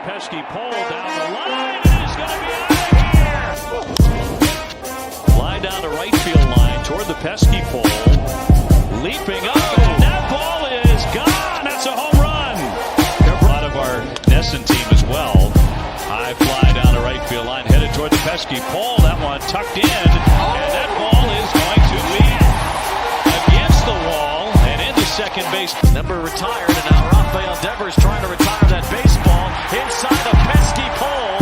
Pesky pole down the line, and he's going to be out of here. Fly down the right field line toward the Pesky pole. Leaping up, and that ball is gone. That's a home run. A lot of our Nesson team as well. High fly down the right field line, headed toward the Pesky pole. That one tucked in, and that ball is going to be against the wall and into second base. Number retired, and now Rafael Devers trying to retire that baseball inside the Pesky pole.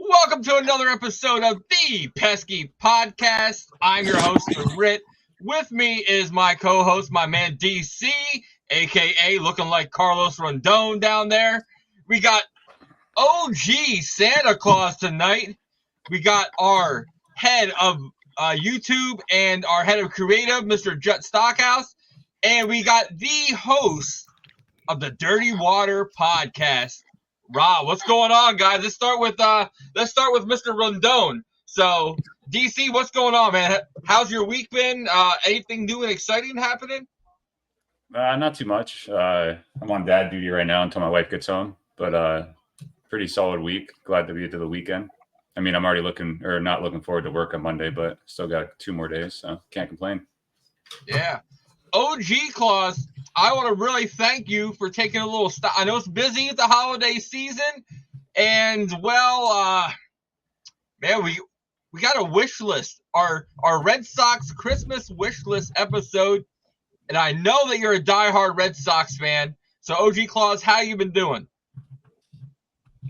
Welcome to another episode of the Pesky Podcast. I'm your host, Ritt. With me is my co-host, my man DC, a.k.a. looking like Carlos Rondon down there. We got OG Santa Claus tonight. We got our head of YouTube and our head of creative, Mr. Jut Stockhouse. And we got the host of the Dirty Water Podcast, Rob. What's going on, guys? Let's start with Mr. Rondon. So, DC, what's going on, man? How's your week been? Anything new and exciting happening? Not too much. I'm on dad duty right now until my wife gets home, but pretty solid week. Glad to be to the weekend. I mean, I'm already not looking forward to work on Monday, but still got 2 more days, so can't complain. Yeah. OG Claus, I want to really thank you for taking a little stop. I know it's busy at the holiday season, and man, we got a wish list, our Red Sox Christmas wish list episode, and I know that you're a diehard Red Sox fan. So OG Claus, how you been doing?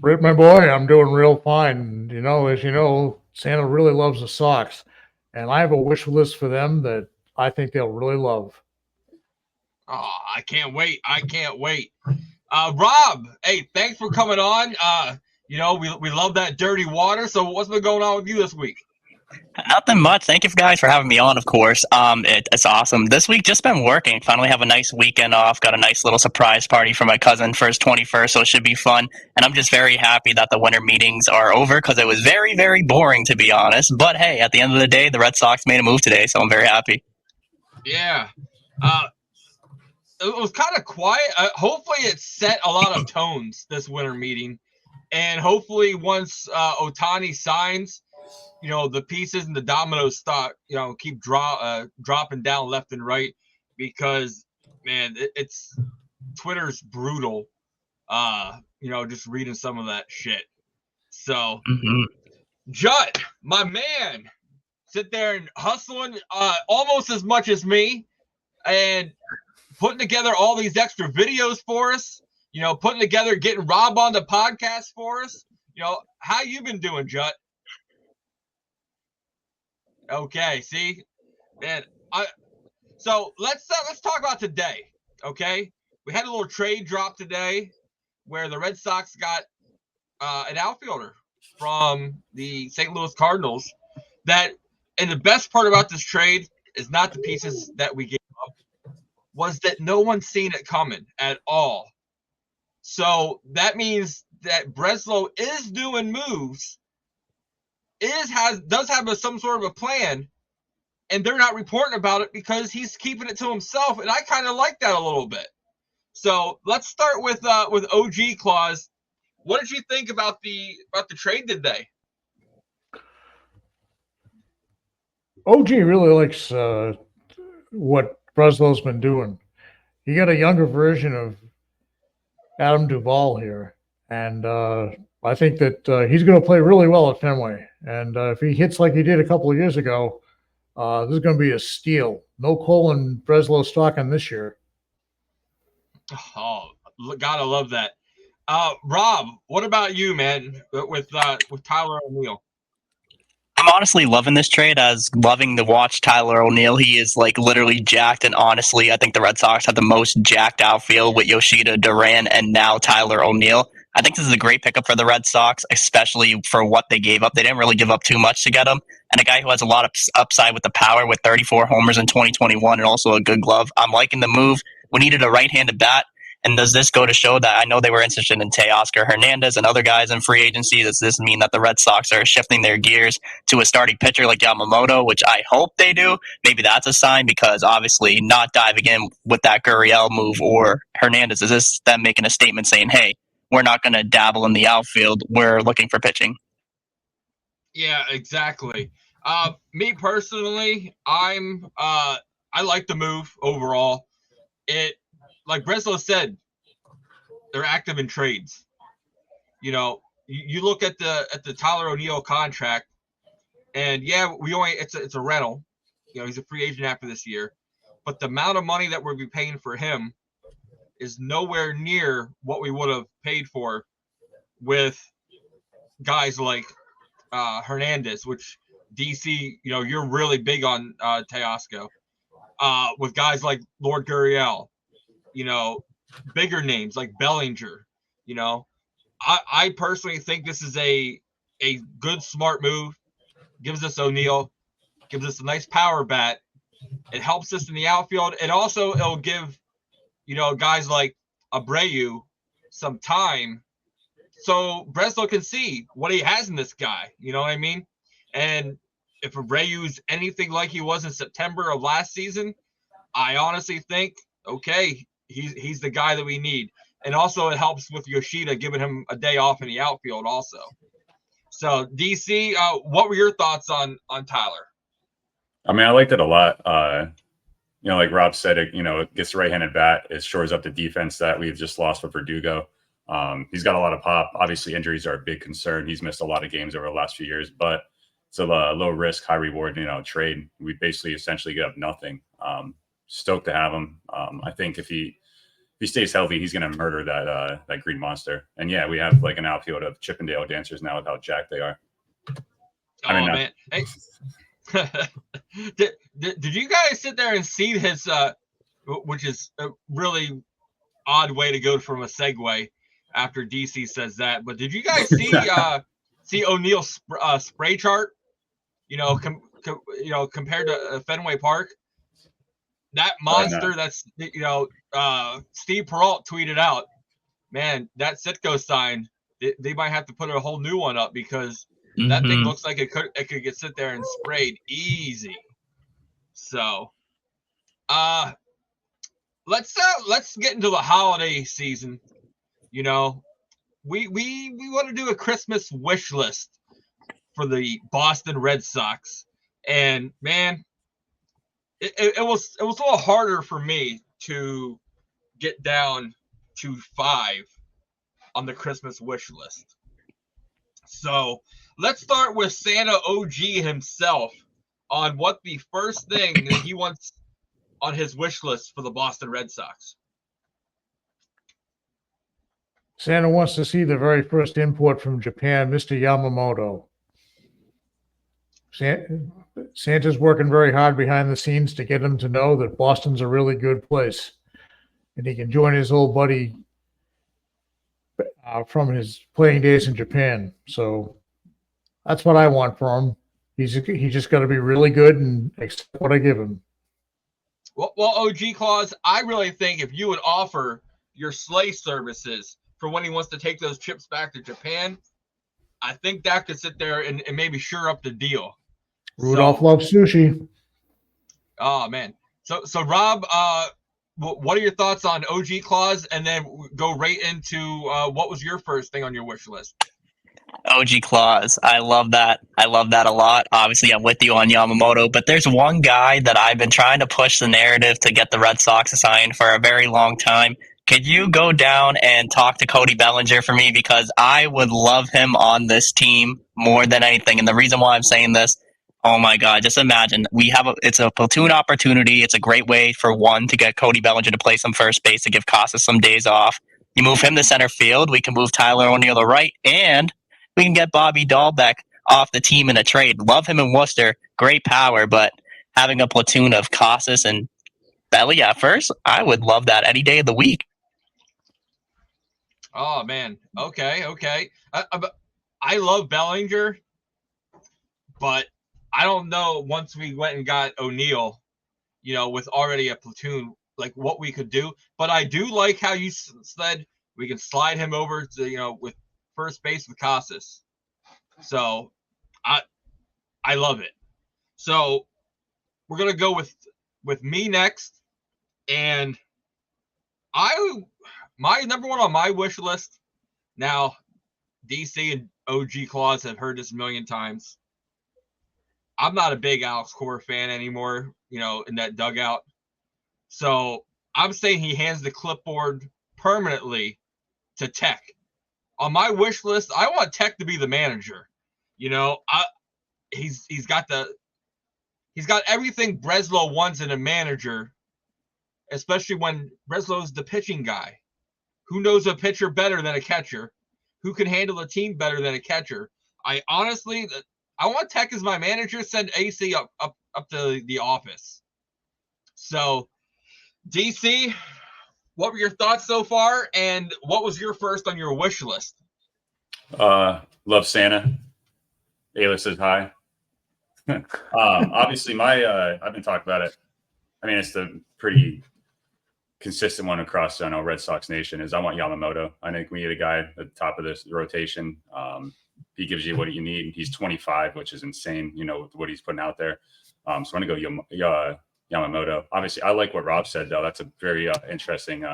Ritt, my boy, I'm doing real fine. As you know, Santa really loves the Sox, and I have a wish list for them that I think they'll really love. Oh, I can't wait. Rob, hey, thanks for coming on. We love that dirty water. So what's been going on with you this week? Nothing much. Thank you guys for having me on, of course. It's awesome. This week just been working. Finally have a nice weekend off. Got a nice little surprise party for my cousin for his 21st, so it should be fun. And I'm just very happy that the winter meetings are over because it was very, very boring, to be honest. But hey, at the end of the day, the Red Sox made a move today, so I'm very happy. Yeah. It was kind of quiet. Hopefully it set a lot of tones, this winter meeting. And hopefully once Ohtani signs, the pieces and the dominoes start, keep dropping down left and right, because, man, it's Twitter's brutal, just reading some of that shit. So, Jut, my man, sit there and hustling almost as much as me and putting together all these extra videos for us, putting together, getting Rob on the podcast for us. How you been doing, Jut? Okay, see, man. So let's talk about today. Okay, we had a little trade drop today where the Red Sox got an outfielder from the St. Louis Cardinals. And the best part about this trade is not the pieces that we gave up, was that no one's seen it coming at all. So that means that Breslow is doing moves. Does have some sort of a plan, and they're not reporting about it because he's keeping it to himself, and I kind of like that a little bit. So let's start with OG Claus. What did you think about the trade today? OG really likes what Breslow's been doing. You got a younger version of Adam Duvall here, and I think that he's going to play really well at Fenway. And if he hits like he did a couple of years ago, this is going to be a steal. No Cole and Breslow stocking this year. Oh, gotta love that. Rob, what about you, man, with Tyler O'Neill? I'm honestly loving this trade, loving to watch Tyler O'Neill. He is literally jacked, and honestly, I think the Red Sox have the most jacked outfield with Yoshida, Duran, and now Tyler O'Neill. I think this is a great pickup for the Red Sox, especially for what they gave up. They didn't really give up too much to get him. And a guy who has a lot of upside with the power, with 34 homers in 2021 and also a good glove. I'm liking the move. We needed a right-handed bat, And does this go to show that I know they were interested in Teoscar Hernandez and other guys in free agency? Does this mean that the Red Sox are shifting their gears to a starting pitcher like Yamamoto, which I hope they do? Maybe that's a sign, because obviously not diving in with that Gurriel move or Hernandez, is this them making a statement saying, hey, we're not going to dabble in the outfield, we're looking for pitching? Yeah, exactly. Me personally, I like the move overall. It, like Breslow said, they're active in trades. You know, you look at the Tyler O'Neill contract, and yeah, it's a rental. You know, he's a free agent after this year, but the amount of money that we'll be paying for him is nowhere near what we would have paid for with guys like Hernandez, which DC, you know, you're really big on Teoscar. With guys like Lord Gurriel, you know, bigger names like Bellinger, you know. I personally think this is a good, smart move. Gives us O'Neill, gives us a nice power bat. It helps us in the outfield. And also it'll give, you know, guys like Abreu some time so Breslow can see what he has in this guy. You know what I mean? And if Abreu's anything like he was in September of last season, I honestly think, okay, he's the guy that we need. And also it helps with Yoshida giving him a day off in the outfield also. So, DC, what were your thoughts on Tyler? I mean, I liked it a lot. You know, like Rob said, it gets the right-handed bat. It shores up the defense that we've just lost with Verdugo. He's got a lot of pop. Obviously, injuries are a big concern. He's missed a lot of games over the last few years, but it's a low risk, high reward, trade. We basically essentially give up nothing. Stoked to have him. I think if he stays healthy, he's going to murder that green monster. And yeah, we have like an outfield of Chippendale dancers now with how jacked they are. Man. Hey. Did you guys sit there and see his, which is a really odd way to go from a segue after DC says that, but did you guys see O'Neill's spray chart? Compared to Fenway Park, that monster. That's Steve Peralt tweeted out, man, that Sitco sign. They might have to put a whole new one up because that thing looks like it could get sit there and sprayed easy. So, let's get into the holiday season. We want to do a Christmas wish list for the Boston Red Sox, and man, it was a little harder for me to get down to 5 on the Christmas wish list. So let's start with Santa OG himself on what the first thing that he wants on his wish list for the Boston Red Sox. Santa wants to see the very first import from Japan, Mr. Yamamoto. Santa's working very hard behind the scenes to get him to know that Boston's a really good place, and he can join his old buddy from his playing days in Japan. So that's what I want for him. He's just got to be really good and accept what I give him. Well, OG Claus, I really think if you would offer your sleigh services for when he wants to take those chips back to Japan, I think that could sit there and maybe sure up the deal. Rudolph loves sushi. Oh, man. So Rob, what are your thoughts on OG Claus? And then go right into what was your first thing on your wish list? OG Claus. I love that. I love that a lot. Obviously, I'm with you on Yamamoto, but there's one guy that I've been trying to push the narrative to get the Red Sox to sign for a very long time. Could you go down and talk to Cody Bellinger for me? Because I would love him on this team more than anything. And the reason why I'm saying this, oh my God, just imagine it's a platoon opportunity. It's a great way for one to get Cody Bellinger to play some first base to give Casas some days off. You move him to center field. We can move Tyler O'Neill to right, and we can get Bobby Dahlbeck off the team in a trade. Love him in Worcester. Great power, but having a platoon of Casas and Belly at first, I would love that any day of the week. Oh, man. Okay. I love Bellinger, but I don't know once we went and got O'Neill, with already a platoon, like what we could do. But I do like how you said we can slide him over to with first base with Casas. So I love it. So we're gonna go with me next, and my number one on my wish list. Now, DC and OG Claus have heard this a million times. I'm not a big Alex Cora fan anymore, in that dugout. So I'm saying he hands the clipboard permanently to Tech. On my wish list, I want Tech to be the manager. He's got everything Breslow wants in a manager, especially when Breslow's the pitching guy. Who knows a pitcher better than a catcher? Who can handle a team better than a catcher? I want Tech as my manager. Send AC up to the office. So, DC, what were your thoughts so far, and what was your first on your wish list? Love Santa. A-list is high. Obviously, I've been talking about it. I mean, it's the pretty consistent one across Red Sox Nation is I want Yamamoto. I think we need a guy at the top of this rotation. He gives you what you need. He's 25, which is insane, with what he's putting out there. So I'm going to go Yamamoto. Obviously, I like what Rob said, though. That's a very interesting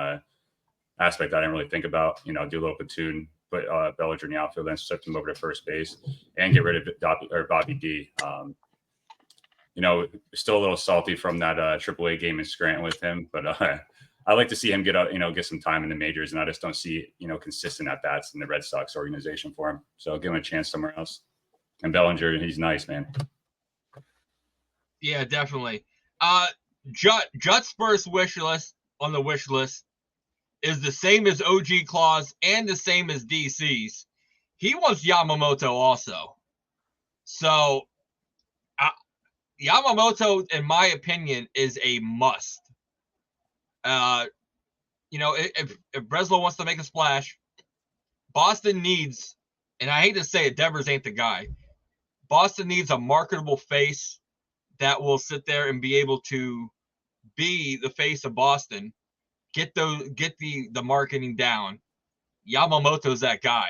aspect I didn't really think about. Do a little platoon, put Bellinger in the outfield, then shift him over to first base and get rid of Bobby D. Still a little salty from that AAA game in Scranton with him, but I like to see him get some time in the majors, and I just don't see, consistent at bats in the Red Sox organization for him. So give him a chance somewhere else. And Bellinger, he's nice, man. Yeah, definitely. Jutt's first wish list on the wish list is the same as OG Claus and the same as DC's. He wants Yamamoto also. So Yamamoto, in my opinion, is a must. If Breslow wants to make a splash, Boston needs, and I hate to say it, Devers ain't the guy. Boston needs a marketable face that will sit there and be able to be the face of Boston. Get the marketing down. Yamamoto's that guy.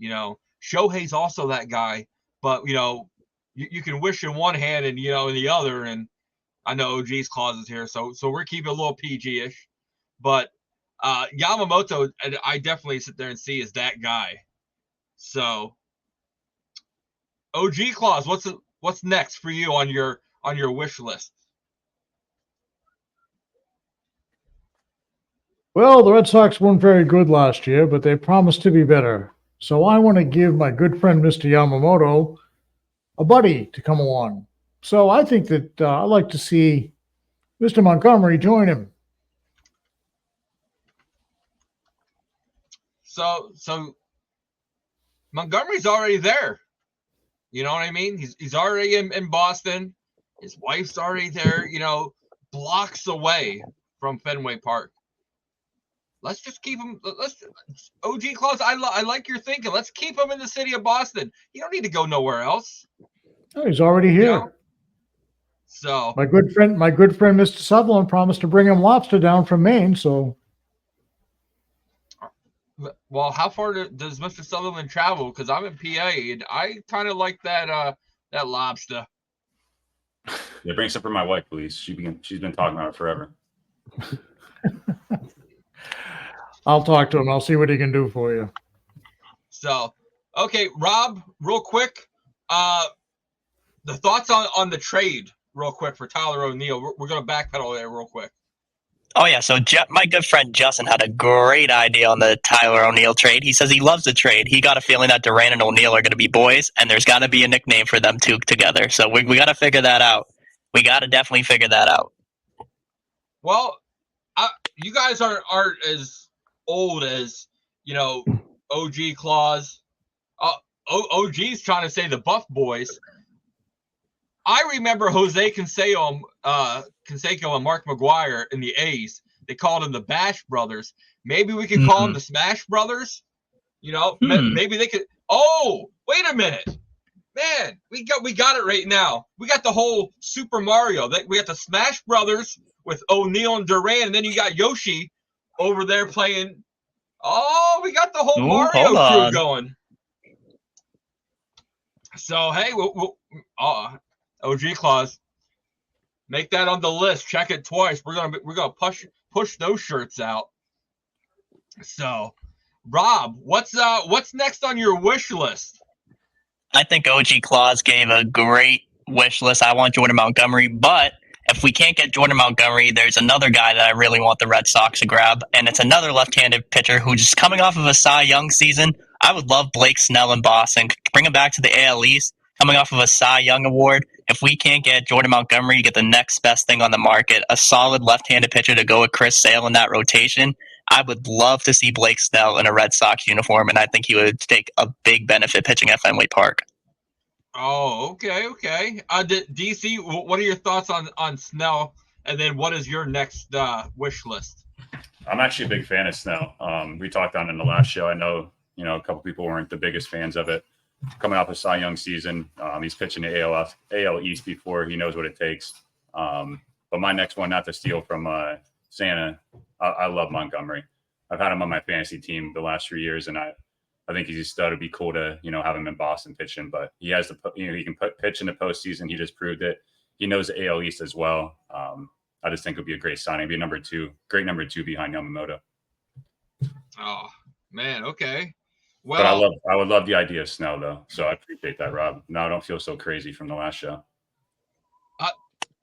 Shohei's also that guy, but you can wish in one hand and in the other, and I know OG's Claus is here, so we're keeping a little PG-ish. But Yamamoto, I definitely sit there and see as that guy. So OG Claus, what's next for you on your wish list? Well, the Red Sox weren't very good last year, but they promised to be better. So I want to give my good friend Mr. Yamamoto a buddy to come along. So I think that I'd like to see Mr. Montgomery join him. So Montgomery's already there. You know what I mean? He's already in Boston. His wife's already there, blocks away from Fenway Park. Let's just keep him. OG Claus, I like your thinking. Let's keep him in the city of Boston. You don't need to go nowhere else. Oh, he's already here. So my good friend, Mr. Sutherland promised to bring him lobster down from Maine. So, well, how far does Mr. Sutherland travel? Because I'm in PA, and I kind of like that lobster. Yeah, bring some for my wife, please. She's been talking about it forever. I'll talk to him. I'll see what he can do for you. So, okay, Rob, real quick, the thoughts on the trade, real quick, for Tyler O'Neill. We're going to backpedal there real quick. Oh, yeah. So my good friend Justin had a great idea on the Tyler O'Neill trade. He says he loves the trade. He got a feeling that Duran and O'Neill are going to be boys, and there's got to be a nickname for them two together. So we got to figure that out. We got to definitely figure that out. Well, you guys aren't as old as, OG Claus. OG's trying to say the Buff Boys. I remember Jose Canseco and Mark McGuire in the A's. They called them the Bash Brothers. Maybe we could call them the Smash Brothers. Maybe they could. Oh, wait a minute, man! We got it right now. We got the whole Super Mario. We got the Smash Brothers with O'Neal and Duran, and then you got Yoshi over there playing. Oh, we got the whole Mario crew going. So hey, OG Claus, make that on the list. Check it twice. We're gonna push those shirts out. So, Rob, what's next on your wish list? I think OG Claus gave a great wish list. I want Jordan Montgomery, but if we can't get Jordan Montgomery, there's another guy that I really want the Red Sox to grab, and it's another left-handed pitcher who's just coming off of a Cy Young season. I would love Blake Snell in Boston. Bring him back to the AL East, coming off of a Cy Young award. If we can't get Jordan Montgomery, you get the next best thing on the market, a solid left-handed pitcher to go with Chris Sale in that rotation. I would love to see Blake Snell in a Red Sox uniform, and I think he would take a big benefit pitching at Fenway Park. Oh, okay. DC, what are your thoughts on Snell? And then what is your next wish list? I'm actually a big fan of Snell. We talked on in the last show. I know, a couple people weren't the biggest fans of it. Coming off a Cy Young season, he's pitching the AL East before. He knows what it takes. But my next one, not to steal from Santa, I love Montgomery. I've had him on my fantasy team the last 3 years, and I think he's a stud. It'd be cool to, have him in Boston pitching, but he has he can pitch in the postseason. He just proved it. He knows the AL East as well. I just think it would be a great signing. Be great number two behind Yamamoto. Oh man, okay. Well, but I would love the idea of Snell though, so I appreciate that, Rob. Now I don't feel so crazy from the last show.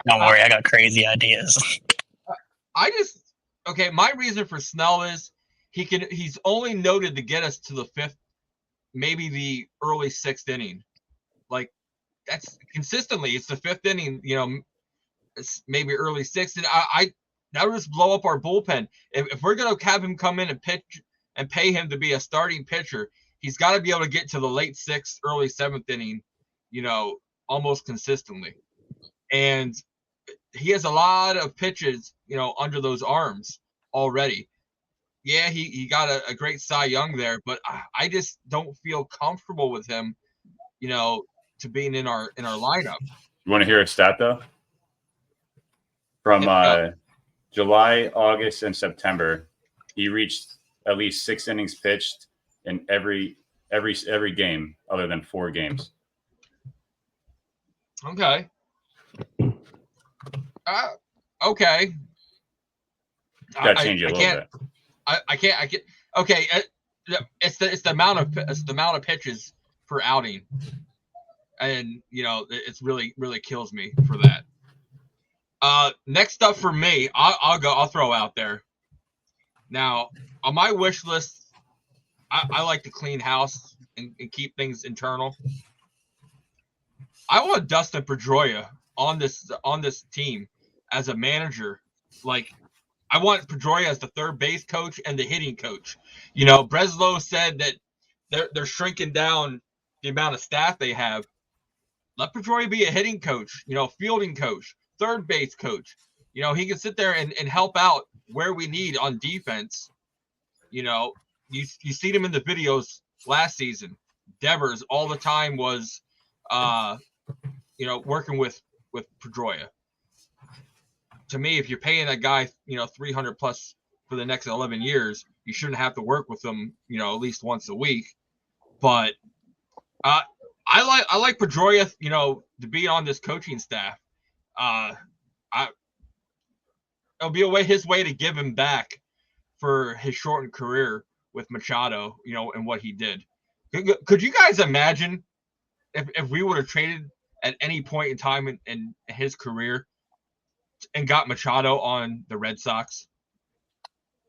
Don't worry, I got crazy ideas. My reason for Snell is he's only noted to get us to the fifth, maybe the early sixth inning. Like that's consistently, it's the fifth inning, it's maybe early sixth. And that would just blow up our bullpen. If we're going to have him come in and pitch and pay him to be a starting pitcher, he's got to be able to get to the late sixth, early seventh inning, almost consistently. And he has a lot of pitches, under those arms already. Yeah, he got a great Cy Young there, but I just don't feel comfortable with him, to being in our lineup. You want to hear a stat though? From July, August, and September, he reached at least 6 innings pitched in every game other than 4 games. Okay. Okay. Got to change it a little bit. I can't. Okay, it's the amount of pitches per outing, and it's really kills me for that. Next up for me, I'll throw out there. Now on my wish list, I like to clean house and keep things internal. I want Dustin Pedroia on this team as a manager. Like, I want Pedroia as the third base coach and the hitting coach. Breslow said that they're shrinking down the amount of staff they have. Let Pedroia be a hitting coach, fielding coach, third base coach. He can sit there and help out where we need on defense. You see him in the videos last season. Devers all the time was, working with Pedroia. To me, if you're paying that guy, $300 plus for the next 11 years, you shouldn't have to work with him, at least once a week. But I like Pedroia, to be on this coaching staff. It'll be his way to give him back for his shortened career with Machado, and what he did. Could you guys imagine if we would have traded at any point in time in his career and got Machado on the Red Sox?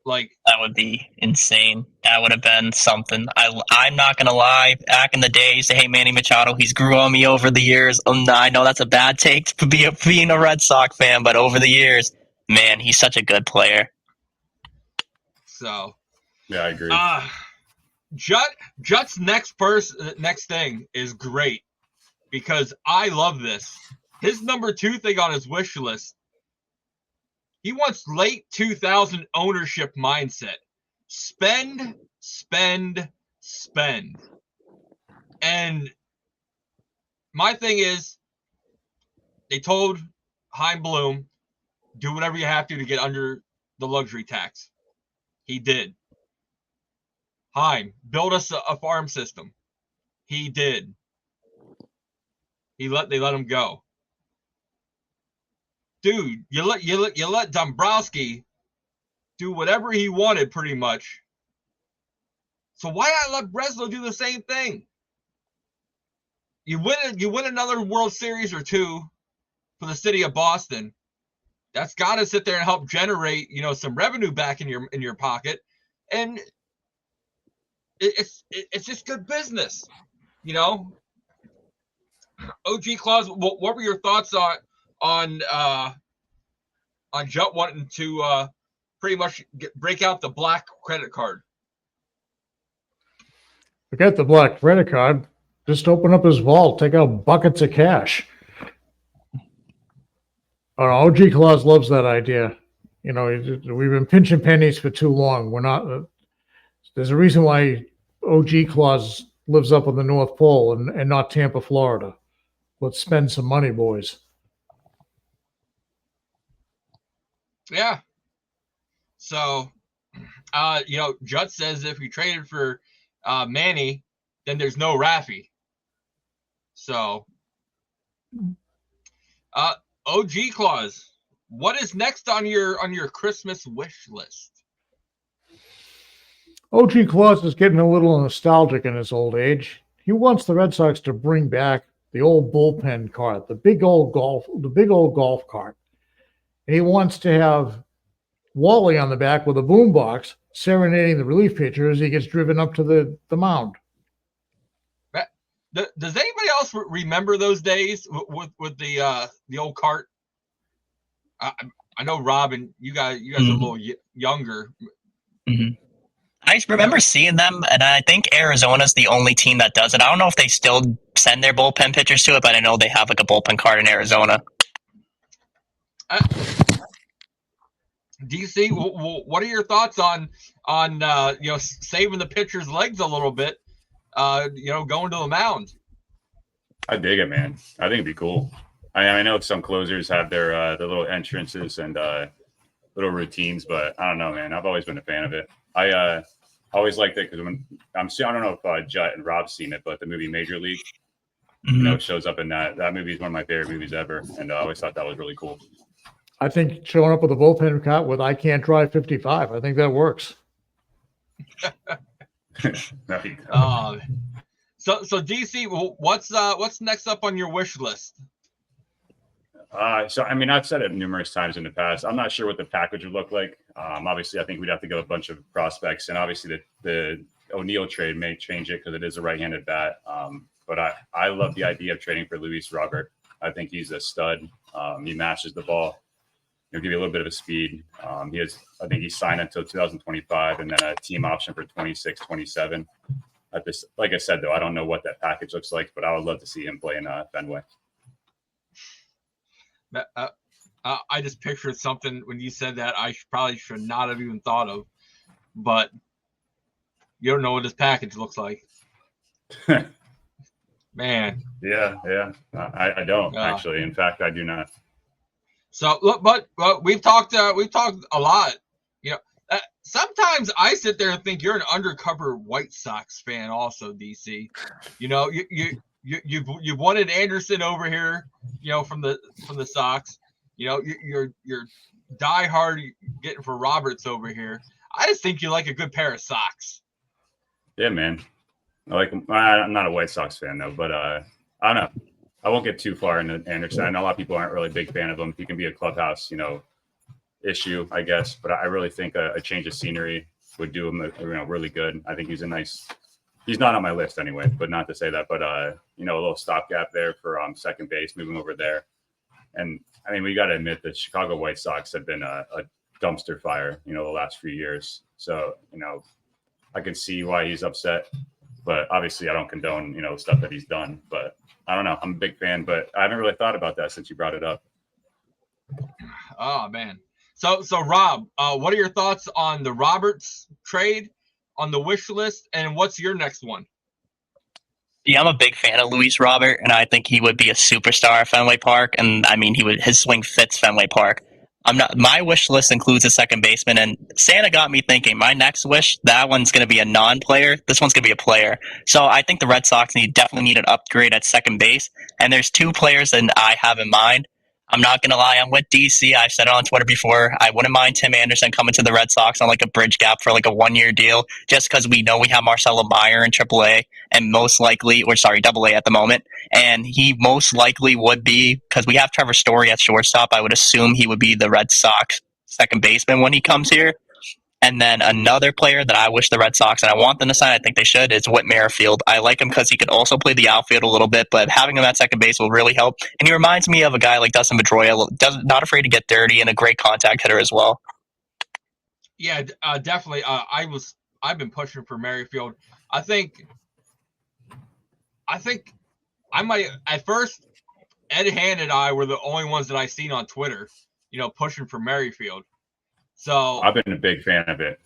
Like, that would be insane. That would have been something. I'm not gonna lie. Back in the day, you say, "Hey, Manny Machado, he's grew on me over the years." I know that's a bad take to being a Red Sox fan, but over the years, man, he's such a good player. So, yeah, I agree. Jut's next thing is great because I love this. His number 2 thing on his wish list. He wants late 2000 ownership mindset. Spend, spend, spend. And my thing is, they told Chaim Bloom do whatever you have to get under the luxury tax. He did. Heim, build us a farm system. He did. They let him go. Dude, you let Dombrowski do whatever he wanted pretty much. So why not let Breslow do the same thing? You win another World Series or two for the city of Boston. That's got to sit there and help generate, some revenue back in your pocket, and it's just good business, OG Claus, what were your thoughts on Jutt wanting to pretty much break out the black credit card? Forget the black credit card. Just open up his vault, take out buckets of cash. OG Claus loves that idea. We've been pinching pennies for too long. We're not. There's a reason why OG Claus lives up on the North Pole and not Tampa, Florida. Let's spend some money, boys. Yeah. So, Judd says if we traded for Manny, then there's no Raffy. So, OG Claus, what is next on your Christmas wish list? OG Claus is getting a little nostalgic in his old age. He wants the Red Sox to bring back the old bullpen cart, the big old golf cart. And he wants to have Wally on the back with a boombox serenading the relief pitcher as he gets driven up to the mound. Does anybody else remember those days with the old cart? I know Rob and you guys are a little younger. Mm-hmm. I remember seeing them, and I think Arizona's the only team that does it. I don't know if they still send their bullpen pitchers to it, but I know they have like a bullpen cart in Arizona. DC, what are your thoughts on saving the pitcher's legs a little bit? Going to the mound. I dig it, man. I think it'd be cool. I know some closers have their little entrances and little routines, but I don't know, man. I've always been a fan of it. I always liked it because I don't know if Jutt and Rob's seen it, but the movie Major League, it shows up in that. That movie is one of my favorite movies ever, and I always thought that was really cool. I think showing up with a bullpen cart with "I can't drive 55," I think that works. So DC, what's next up on your wish list? I've said it numerous times in the past. I'm not sure what the package would look like. Obviously, I think we'd have to go a bunch of prospects, and obviously the O'Neill trade may change it because it is a right-handed bat. But I love the idea of trading for Luis Robert. I think he's a stud. He mashes the ball. He'll give you a little bit of a speed. I think he's signed until 2025, and then a team option for 26, 27. Like I said, though, I don't know what that package looks like, but I would love to see him play in Fenway. I just pictured something when you said that I probably should not have even thought of, but you don't know what his package looks like. Man. Yeah. I don't actually. In fact, I do not. So look, but we've talked a lot. Sometimes I sit there and think you're an undercover White Sox fan, also, DC. You wanted Anderson over here, from the Sox. You're diehard getting for Roberts over here. I just think you like a good pair of socks. Yeah, man. I'm not a White Sox fan though, but I don't know. I won't get too far into Anderson. I know a lot of people aren't really a big fan of him. He can be a clubhouse, issue, I guess. But I really think a change of scenery would do him, really good. I think he's he's not on my list anyway, but not to say that, but a little stopgap there for second base, moving over there. And I mean, we got to admit that Chicago White Sox have been a dumpster fire, the last few years. So, I can see why he's upset, but obviously I don't condone, stuff that he's done, but I don't know. I'm a big fan, but I haven't really thought about that since you brought it up. Oh man. So Rob, what are your thoughts on the Roberts trade on the wish list, and what's your next one? Yeah, I'm a big fan of Luis Robert, and I think he would be a superstar at Fenway Park. And I mean, his swing fits Fenway Park. My wish list includes a second baseman, and Santa got me thinking. My next wish, that one's going to be a non-player. This one's going to be a player. So I think the Red Sox definitely need an upgrade at second base. And there's two players that I have in mind. I'm not going to lie, I'm with DC. I've said it on Twitter before. I wouldn't mind Tim Anderson coming to the Red Sox on like a bridge gap for like a 1-year deal, just because we know we have Marcelo Meyer in AAA and AA at the moment. And he most likely would be, because we have Trevor Story at shortstop, I would assume he would be the Red Sox second baseman when he comes here. And then another player that I wish the Red Sox, and I want them to sign, I think they should, is Whit Merrifield. I like him because he could also play the outfield a little bit, but having him at second base will really help. And he reminds me of a guy like Dustin Pedroia, not afraid to get dirty and a great contact hitter as well. Yeah, definitely. I've been pushing for Merrifield. I think I might, at first, Ed Hand and I were the only ones that I seen on Twitter, pushing for Merrifield. So I've been a big fan of it.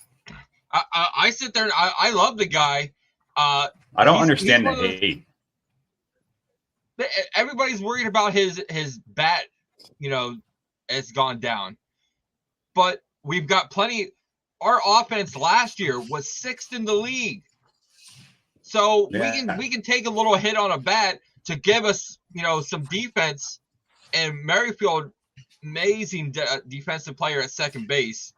I sit there and I love the guy. I don't understand the hate. Everybody's worried about his bat, it's gone down. But we've got plenty. Our offense last year was 6th in the league. So we can take a little hit on a bat to give us, some defense. And Merrifield, amazing defensive player at second base.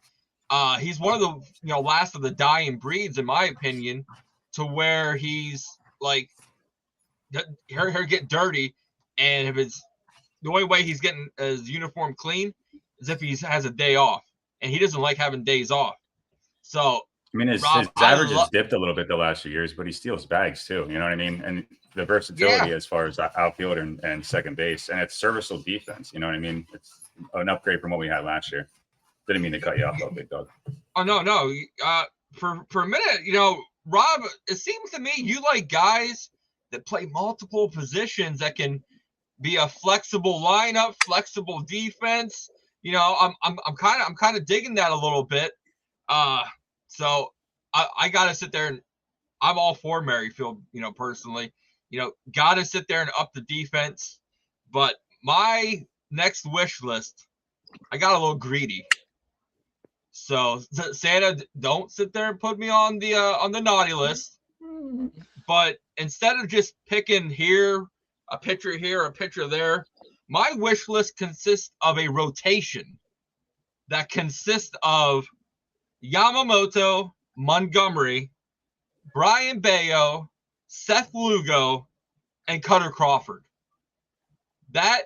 He's one of the last of the dying breeds, in my opinion, to where he's like he'll get dirty, and if it's the only way he's getting his uniform clean is if he has a day off, and he doesn't like having days off. So I mean, his average has dipped a little bit the last few years, but he steals bags too. You know what I mean? And the versatility as far as outfield and second base, and it's serviceable defense. You know what I mean? It's an upgrade from what we had last year. Didn't mean to cut you off, though, big dog. Oh no. For a minute, Rob, it seems to me you like guys that play multiple positions that can be a flexible lineup, flexible defense. I'm kind of digging that a little bit. So I gotta sit there and I'm all for Merrifield, personally. Got to sit there and up the defense. But my next wish list, I got a little greedy. So Santa, don't sit there and put me on the naughty list. But instead of just picking a pitcher here, a pitcher there, my wish list consists of a rotation that consists of Yamamoto, Montgomery, Brian Bayo, Seth Lugo, and Cutter Crawford. That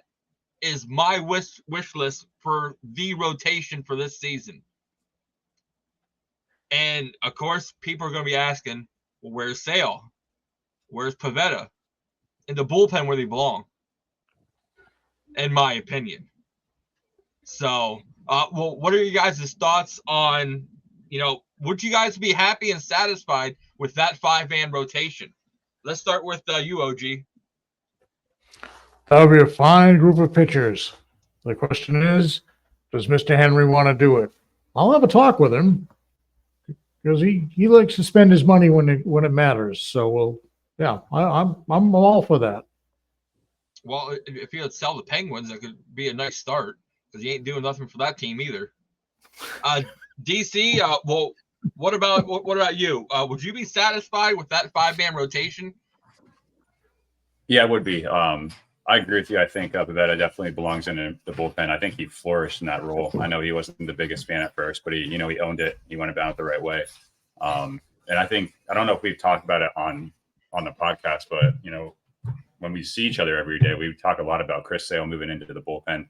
is my wish list for the rotation for this season. And, of course, people are going to be asking, well, where's Sale? Where's Pivetta? In the bullpen where they belong, in my opinion. So, what are you guys' thoughts on, would you guys be happy and satisfied with that 5-man rotation? Let's start with you, OG. That would be a fine group of pitchers. The question is, does Mr. Henry want to do it? I'll have a talk with him because he likes to spend his money when it matters. So I'm all for that. Well, if he would sell the Penguins, that could be a nice start because he ain't doing nothing for that team either. DC, what about you? Would you be satisfied with that 5-man rotation? Yeah, it would be. I agree with you. I think Pivetta definitely belongs in the bullpen. I think he flourished in that role. I know he wasn't the biggest fan at first, but he owned it. He went about it the right way. And I don't know if we've talked about it on the podcast, but when we see each other every day, we talk a lot about Chris Sale moving into the bullpen.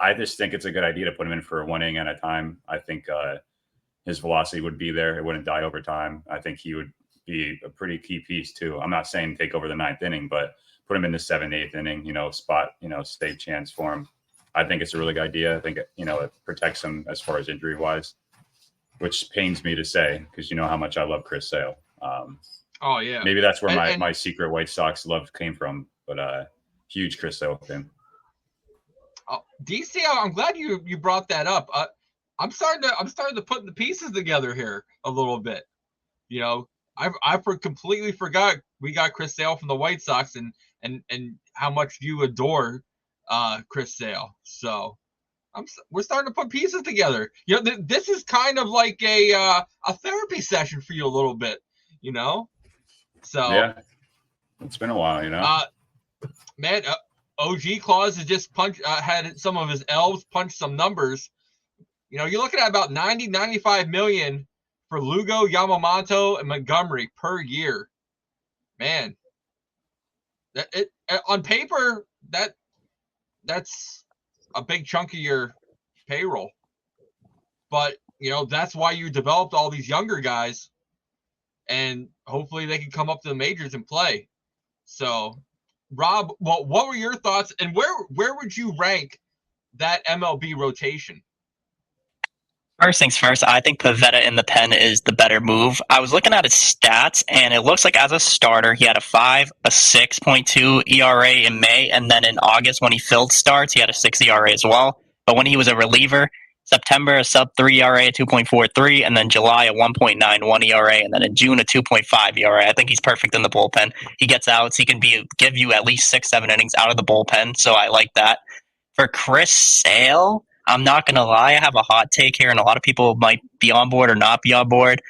I just think it's a good idea to put him in for one inning at a time. I think his velocity would be there. It wouldn't die over time. I think he would be a pretty key piece too. I'm not saying take over the 9th inning, but put him in the 7th, 8th inning, spot, save chance for him. I think it's a really good idea. I think, it protects him as far as injury wise, which pains me to say, because you know how much I love Chris Sale. Oh yeah. Maybe that's where my secret White Sox love came from, but huge Chris Sale fan. DC, I'm glad you brought that up. I'm starting to put the pieces together here a little bit. I completely forgot we got Chris Sale from the White Sox and how much you adore Chris Sale. So we're starting to put pieces together. You know, this is kind of like a therapy session for you a little bit. You know, so Yeah, it's been a while. You know, man, OG Claus has just had some of his elves punch some numbers. You know, you're looking at about 95 million for Lugo, Yamamoto, and Montgomery per year. Man, on paper that's a big chunk of your payroll. But you know, that's why you developed all these younger guys, and hopefully they can come up to the majors and play. So, Rob, what were your thoughts, and where would you rank that MLB rotation? First things first, I think Pivetta in the pen is the better move. I was looking at his stats, and it looks like as a starter, he had a 6.2 ERA in May, and then in August when he filled starts, he had a 6 ERA as well. But when he was a reliever, September a sub-3 ERA, 2.43, and then July a 1.91 ERA, and then in June a 2.5 ERA. I think he's perfect in the bullpen. He gets outs. He can give you at least 6-7 innings out of the bullpen, so I like that. For Chris Sale, I'm not going to lie, I have a hot take here, and a lot of people might be on board or not be on board.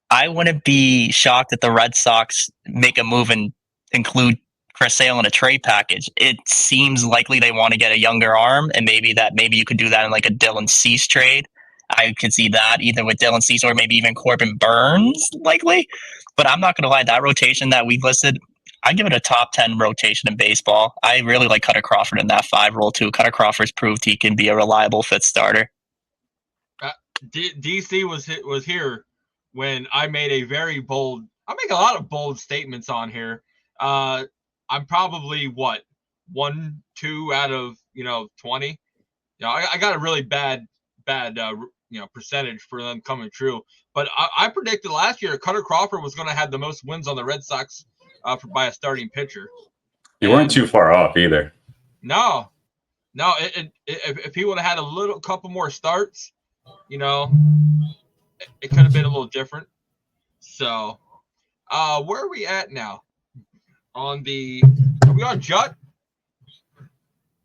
I wouldn't be shocked if the Red Sox make a move and include Chris Sale in a trade package. It seems likely they want to get a younger arm, and maybe you could do that in like a Dylan Cease trade. I could see that either with Dylan Cease or maybe even Corbin Burns, likely. But I'm not going to lie, that rotation that we've listed, I give it a top 10 rotation in baseball. I really like Cutter Crawford in that 5 role too. Cutter Crawford's proved he can be a reliable fifth starter. DC was here when I made a very bold. I make a lot of bold statements on here. I'm probably 1, 2 out of 20. You know, I got a really bad percentage for them coming true. But I predicted last year Cutter Crawford was going to have the most wins on the Red Sox. By a starting pitcher. You weren't too far off either. No. If he would have had a couple more starts, it could have been a little different. So, where are we at now? Are we on Jut?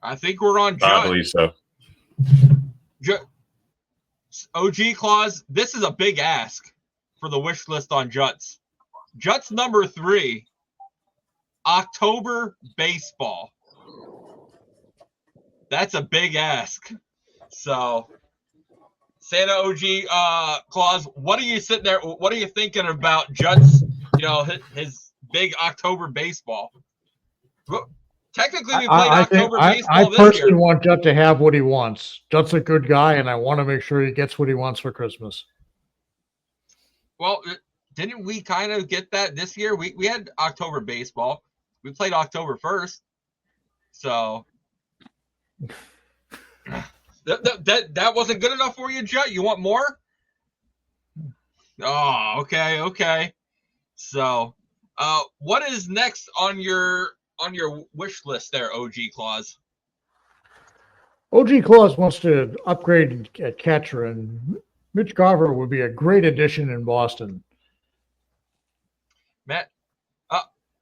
I think we're on Jut. I believe so. OG Claus, this is a big ask for the wish list on Juts. Juts number 3. October baseball. That's a big ask. So, Santa OG Claus, what are you sitting there? What are you thinking about Judd's, his big October baseball? Technically, we played October baseball I this personally year. want Judd to have what he wants. Judd's a good guy, and I want to make sure he gets what he wants for Christmas. Well, didn't we kind of get that this year? We had October baseball. We played October 1st. So that wasn't good enough for you, Judd? You want more? Oh, okay. So, what is next on your wish list there, OG Claus? OG Claus wants to upgrade at catcher, and Mitch Garver would be a great addition in Boston. Matt,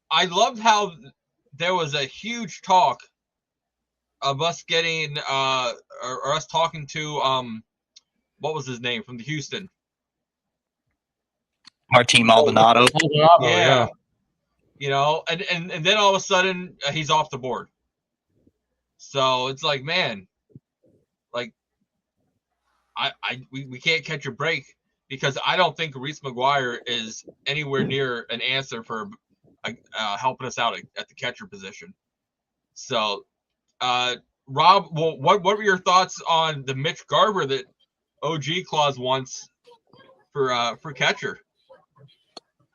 I loved how there was a huge talk of us getting or us talking to what was his name from the Houston? Martin Maldonado. Yeah. And then all of a sudden he's off the board. So it's like, man, like we can't catch a break because I don't think Reese McGuire is anywhere near an answer for helping us out at the catcher position. So, Rob, well, what were your thoughts on the Mitch Garver that OG Claus wants for catcher?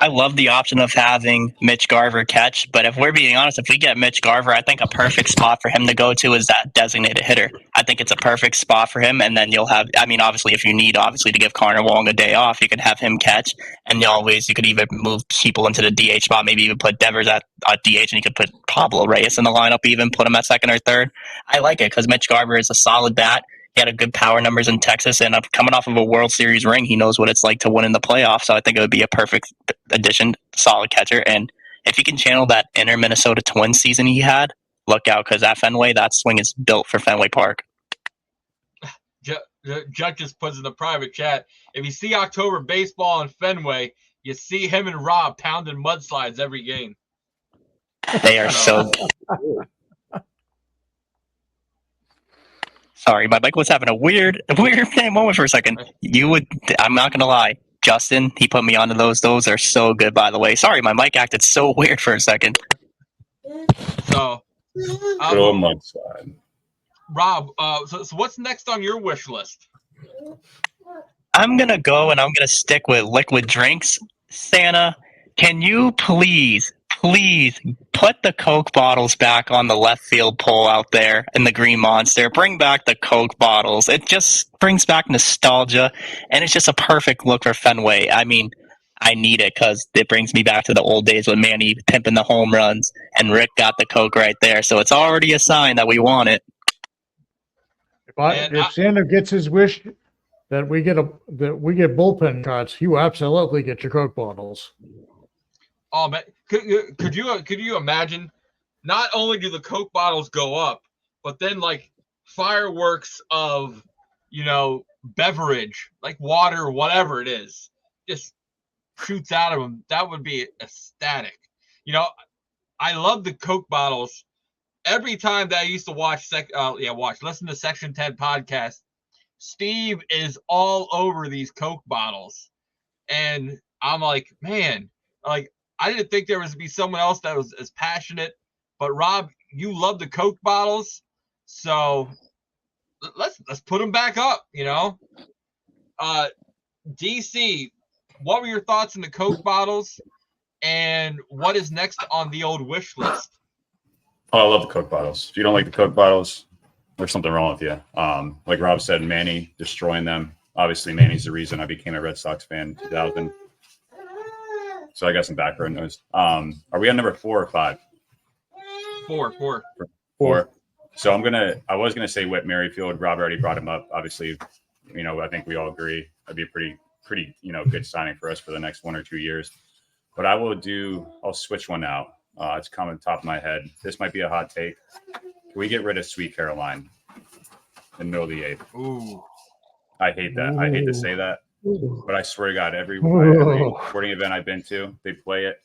I love the option of having Mitch Garver catch, but if we're being honest, if we get Mitch Garver, I think a perfect spot for him to go to is that designated hitter. I think it's a perfect spot for him, and then you'll have, obviously, if you need, to give Connor Wong a day off, you can have him catch, and you could even move people into the DH spot, maybe even put Devers at DH, and you could put Pablo Reyes in the lineup, even put him at second or third. I like it, because Mitch Garver is a solid bat. He had a good power numbers in Texas, and coming off of a World Series ring, he knows what it's like to win in the playoffs. So I think it would be a perfect addition, solid catcher. And if he can channel that inner Minnesota Twins season he had, look out, because at Fenway, that swing is built for Fenway Park. Judd just puts in the private chat, if you see October baseball in Fenway, you see him and Rob pounding mudslides every game. They are so. Sorry, my mic was having a weird moment for a second. I'm not gonna lie, Justin, he put me onto those. Those are so good, by the way. Sorry, my mic acted so weird for a second. So, Little mudslide. Rob, so what's next on your wish list? I'm gonna go and I'm gonna stick with liquid drinks. Santa, can you please put the Coke bottles back on the left field pole out there in the Green Monster? Bring back the Coke bottles. It just brings back nostalgia, and it's just a perfect look for Fenway. I mean, I need it because it brings me back to the old days when Manny pimping the home runs, and Rick got the Coke right there. So it's already a sign that we want it. If Santa gets his wish that we get bullpen shots, you absolutely get your Coke bottles. Oh man, could you imagine? Not only do the Coke bottles go up, but then like fireworks of beverage like water, whatever it is, just shoots out of them. That would be ecstatic. I love the Coke bottles. Every time that I used to listen to Section 10 podcast, Steve is all over these Coke bottles, and I'm like, man, like. I didn't think there was to be someone else that was as passionate, but Rob, you love the Coke bottles, so let's put them back up. DC, what were your thoughts on the Coke bottles, and what is next on the old wish list? Oh, I love the Coke bottles. If you don't like the Coke bottles, there's something wrong with you. Like Rob said, Manny destroying them. Obviously, Manny's the reason I became a Red Sox fan in 2000. So I got some background noise. Are we on number 4 or 5? 4. So I was gonna say Whit Merrifield. Rob already brought him up. Obviously, I think we all agree that'd be a pretty good signing for us for the next 1 or 2 years. But I'll switch one out. It's coming top of my head. This might be a hot take. Can we get rid of Sweet Caroline in the middle of the 8th? Ooh. I hate that. I hate to say that. But I swear to God, every sporting event I've been to, they play it.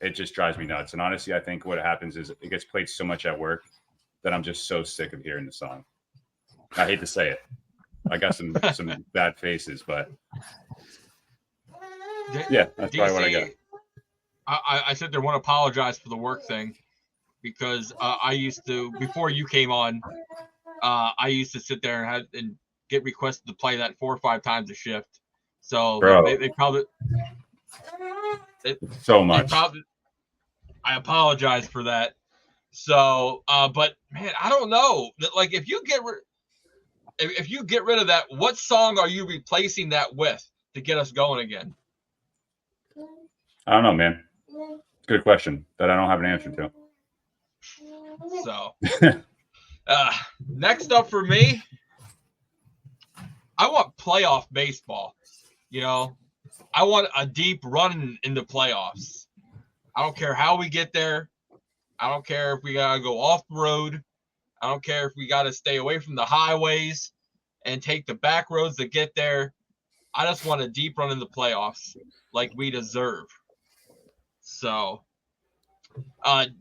It just drives me nuts. And honestly, I think what happens is it gets played so much at work that I'm just so sick of hearing the song. I hate to say it. I got some bad faces, but yeah, that's DC, probably what I got. I said there want to apologize for the work thing because I used to, before you came on, I used to sit there and get requested to play that 4 or 5 times a shift. So they probably so much. I apologize for that. So, but man, I don't know. Like if you get rid of that, what song are you replacing that with to get us going again? I don't know, man. Good question that I don't have an answer to. So, next up for me, I want playoff baseball. I want a deep run in the playoffs. I don't care how we get there. I don't care if we got to go off the road. I don't care if we got to stay away from the highways and take the back roads to get there. I just want a deep run in the playoffs like we deserve. So,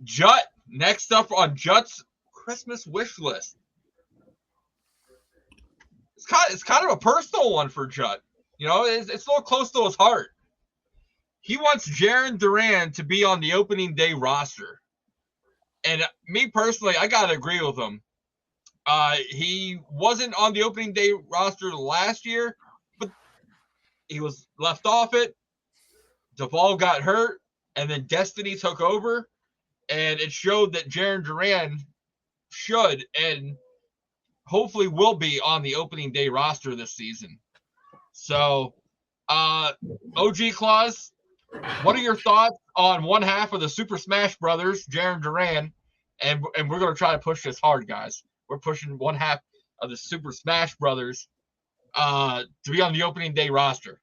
Jut, next up on Jut's Christmas wish list. It's kind of a personal one for Jut. It's a little close to his heart. He wants Jarren Duran to be on the opening day roster. And me personally, I got to agree with him. He wasn't on the opening day roster last year, but he was left off it. Duvall got hurt, and then Destiny took over. And it showed that Jarren Duran should and hopefully will be on the opening day roster this season. So, OG Claus, what are your thoughts on one half of the Super Smash Brothers, Jarren Duran? And we're going to try to push this hard, guys. We're pushing one half of the Super Smash Brothers to be on the opening day roster.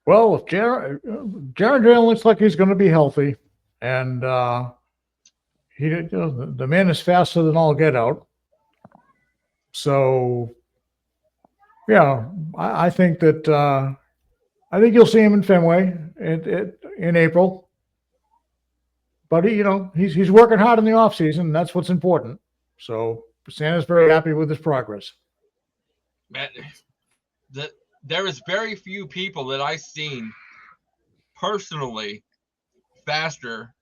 Well, if Jarren Duran looks like he's going to be healthy, and the man is faster than all get out. So, yeah, I think that I think you'll see him in Fenway in April. But he's working hard in the offseason, and that's what's important. So Santa's very happy with his progress. Man, there is very few people that I've seen personally faster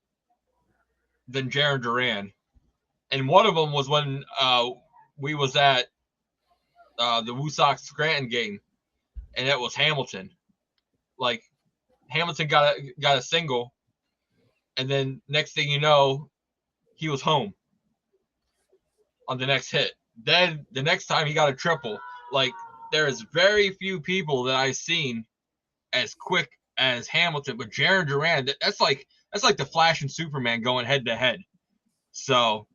than Jarren Duran. And one of them was when we was at the Woo Sox Scranton game, and it was Hamilton. Like, Hamilton got a single, and then next thing you know, he was home on the next hit. Then the next time he got a triple. Like, there is very few people that I've seen as quick as Hamilton, but Jarren Duran, that's like the Flash and Superman going head to head. So,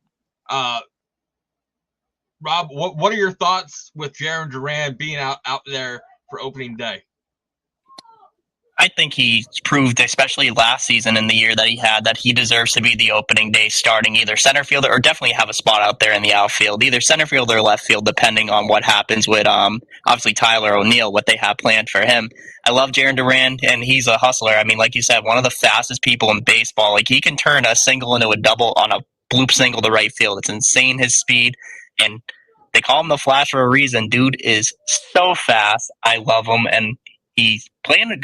Rob, what are your thoughts with Jarren Duran being out there for opening day? I think he proved, especially last season and the year that he had, that he deserves to be the opening day starting either center fielder or definitely have a spot out there in the outfield, either center field or left field, depending on what happens with obviously Tyler O'Neill, what they have planned for him. I love Jarren Duran, and he's a hustler. I mean, like you said, one of the fastest people in baseball. Like, he can turn a single into a double on a bloop single to right field. It's insane, his speed, and they call him the Flash for a reason. Dude is so fast. I love him, and he played a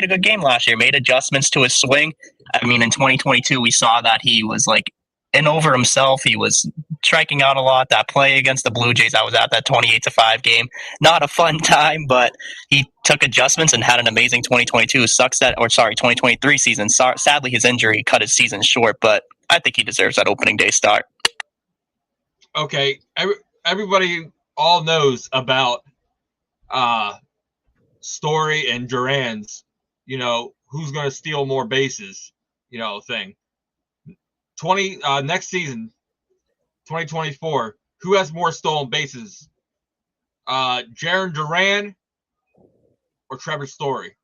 good game last year, made adjustments to his swing. I mean, in 2022, we saw that he was like in over himself. He was striking out a lot. That play against the Blue Jays, I was at that 28-5 game. Not a fun time, but he took adjustments and had an amazing 2023 season. Sadly, his injury cut his season short, but I think he deserves that opening day start. Okay, everybody all knows about Story and Duran's, who's going to steal more bases, thing. Next season, 2024, who has more stolen bases? Jarren Duran or Trevor Story?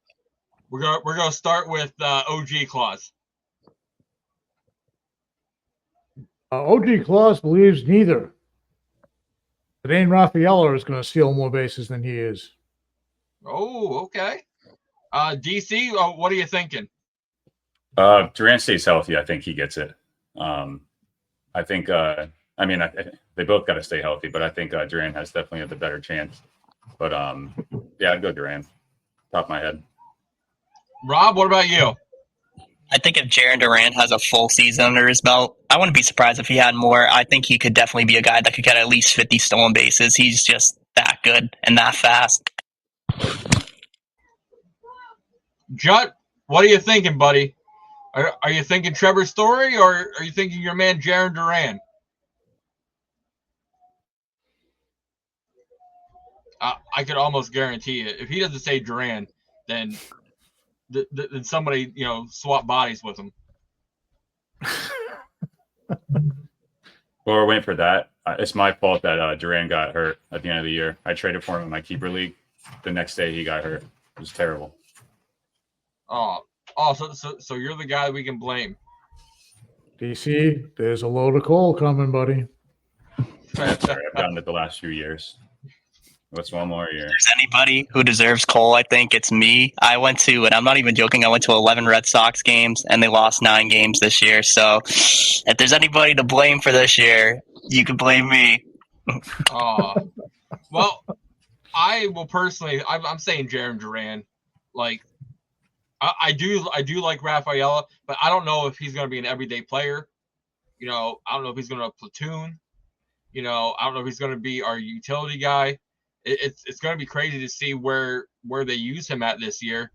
We're gonna start with OG Claus. OG Claus believes neither. Dane Raffaello is going to steal more bases than he is. Oh, okay. DC, what are you thinking? Duran stays healthy. I think he gets it. I think, they both got to stay healthy, but I think Duran has definitely the better chance. But, yeah, I'd go Duran. Top of my head. Rob, what about you? I think if Jarren Duran has a full season under his belt, I wouldn't be surprised if he had more. I think he could definitely be a guy that could get at least 50 stolen bases. He's just that good and that fast. Judd, what are you thinking, buddy? Are you thinking Trevor Story, or are you thinking your man Jarren Duran? I could almost guarantee it. If he doesn't say Duran, then somebody swap bodies with him. Well, we're waiting for that. It's my fault that Duran got hurt at the end of the year. I traded for him in my keeper league. The next day he got hurt. It was terrible. So you're the guy we can blame. DC, there's a load of coal coming, buddy. Sorry, I've gotten it the last few years. What's one more year? If there's anybody who deserves coal, I think it's me. I went to, and I'm not even joking, I went to 11 Red Sox games, and they lost 9 games this year. So if there's anybody to blame for this year, you can blame me. Well, I will personally, I'm saying Jarren Duran. Like, I do like Raffaella, but I don't know if he's going to be an everyday player. I don't know if he's going to platoon. I don't know if he's going to be our utility guy. It's going to be crazy to see where they use him at this year,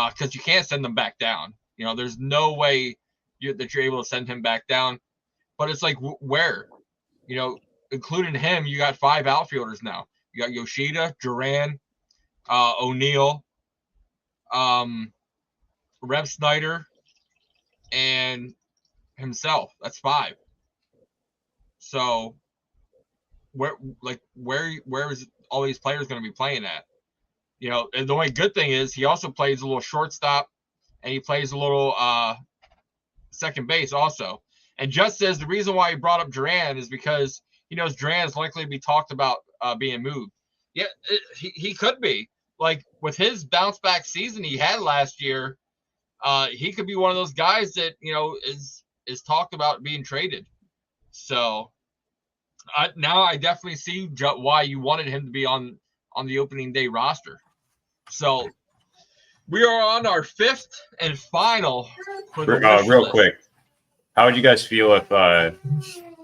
because you can't send him back down. There's no way that you're able to send him back down. But it's like, where? Including him, you got 5 outfielders now. You got Yoshida, Duran, O'Neill, Reb Snyder, and himself. That's 5. So where is all these players going to be playing at? And the only good thing is he also plays a little shortstop, and he plays a little second base also. And just says the reason why he brought up Duran is because he knows Duran is likely to be talked about being moved. Yeah, he could be. Like with his bounce back season he had last year, he could be one of those guys that is talked about being traded. So now I definitely see why you wanted him to be on the opening day roster. So we are on our fifth and final for the real list. Quick. How would you guys feel if the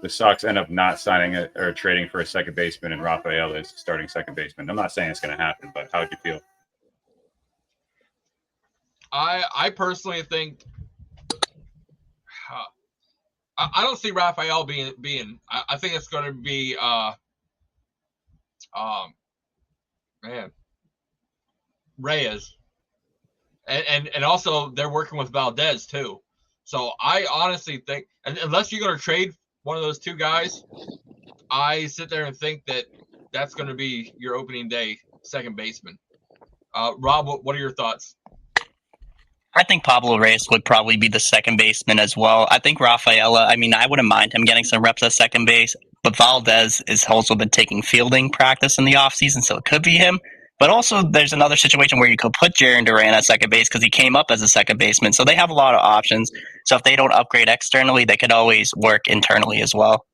Sox end up not signing or trading for a second baseman and Rafael is starting second baseman? I'm not saying it's going to happen, but how would you feel? I personally think I don't see Rafael being. I think it's going to be Reyes, and also they're working with Valdez too. So I honestly think, unless you're going to trade one of those two guys, I sit there and think that that's going to be your opening day second baseman. Rob, what are your thoughts? I think Pablo Reyes would probably be the second baseman as well. I think Rafaela, I mean, I wouldn't mind him getting some reps at second base, but Valdez is also been taking fielding practice in the offseason, so it could be him. But also, there's another situation where you could put Jarren Duran at second base because he came up as a second baseman. So they have a lot of options. So if they don't upgrade externally, they could always work internally as well.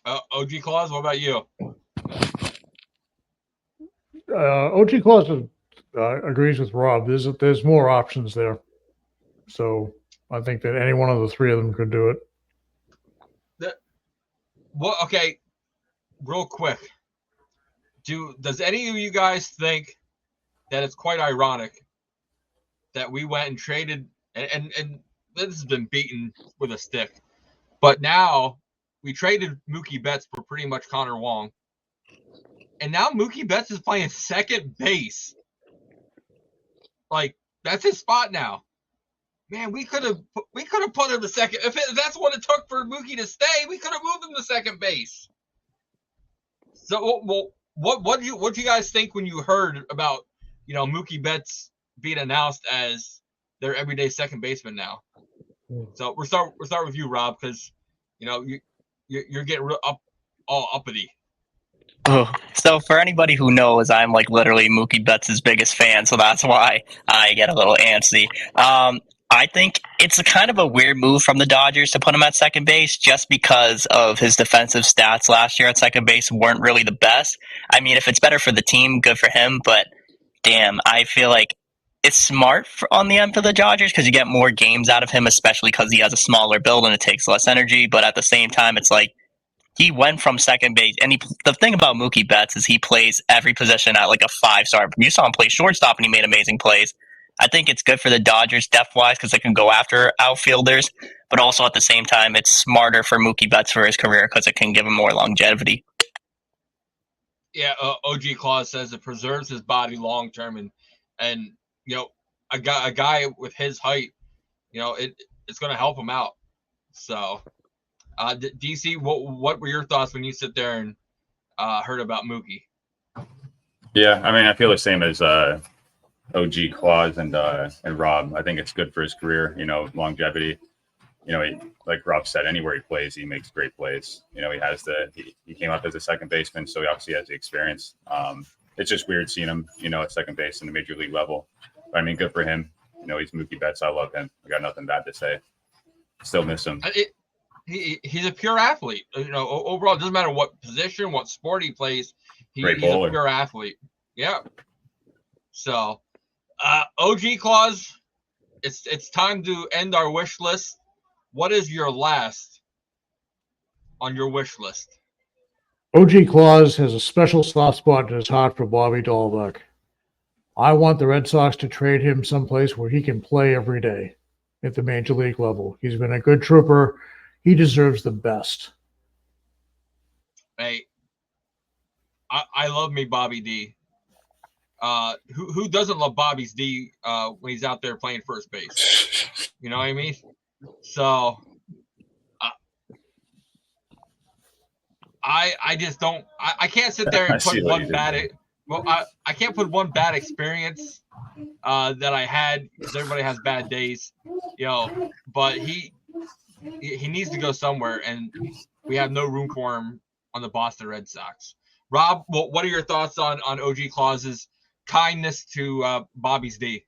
OG Claus, what about you? OG Claus agrees with Rob. There's more options there. So I think that any one of the three of them could do it. Okay, real quick. Does any of you guys think that it's quite ironic that we went and traded and this has been beaten with a stick, but now we traded Mookie Betts for pretty much Connor Wong, and now Mookie Betts is playing second base. Like, that's his spot now. Man, we could have put him to second. If that's what it took for Mookie to stay, we could have moved him to second base. So, well, what do you guys think when you heard about Mookie Betts being announced as their everyday second baseman now? So we'll start with you, Rob, because you're getting all uppity. Oh, so for anybody who knows, I'm like literally Mookie Betts' biggest fan, so that's why I get a little antsy. I think it's a kind of a weird move from the Dodgers to put him at second base just because of his defensive stats last year at second base weren't really the best. I mean, if it's better for the team, good for him, but damn, I feel like it's smart on the end for the Dodgers because you get more games out of him, especially because he has a smaller build and it takes less energy, but at the same time, it's like he went from second base, and the thing about Mookie Betts is he plays every position at like a 5-star. You saw him play shortstop, and he made amazing plays. I think it's good for the Dodgers depth-wise because they can go after outfielders, but also at the same time, it's smarter for Mookie Betts for his career because it can give him more longevity. Yeah, OG Claus says it preserves his body long-term, and a guy with his height, it's going to help him out. So, DC, what were your thoughts when you sit there and heard about Mookie? Yeah, I mean, I feel the same as OG Claus and Rob. I think it's good for his career, longevity. Like Rob said, anywhere he plays, he makes great plays. He came up as a second baseman, so he obviously has the experience. It's just weird seeing him, at second base in the major league level. But I mean, good for him. He's Mookie Betts. I love him. I got nothing bad to say. Still miss him. He's a pure athlete. Overall, it doesn't matter what position, what sport he plays. He's a pure athlete. Yeah. So, OG Claus, it's time to end our wish list. What is your last on your wish list? OG Claus has a special soft spot in his heart for Bobby Dahlbeck. I want the Red Sox to trade him someplace where he can play every day at the major league level. He's been a good trooper. He deserves the best. Hey, I love me Bobby D. Who doesn't love Bobby's D when he's out there playing first base? You know what I mean? So I just don't. I can't sit there and put one bad. Well, I can't put one bad experience that I had because everybody has bad days, But he needs to go somewhere, and we have no room for him on the Boston Red Sox. Rob, what are your thoughts on OG Claus's kindness to Bobby's D?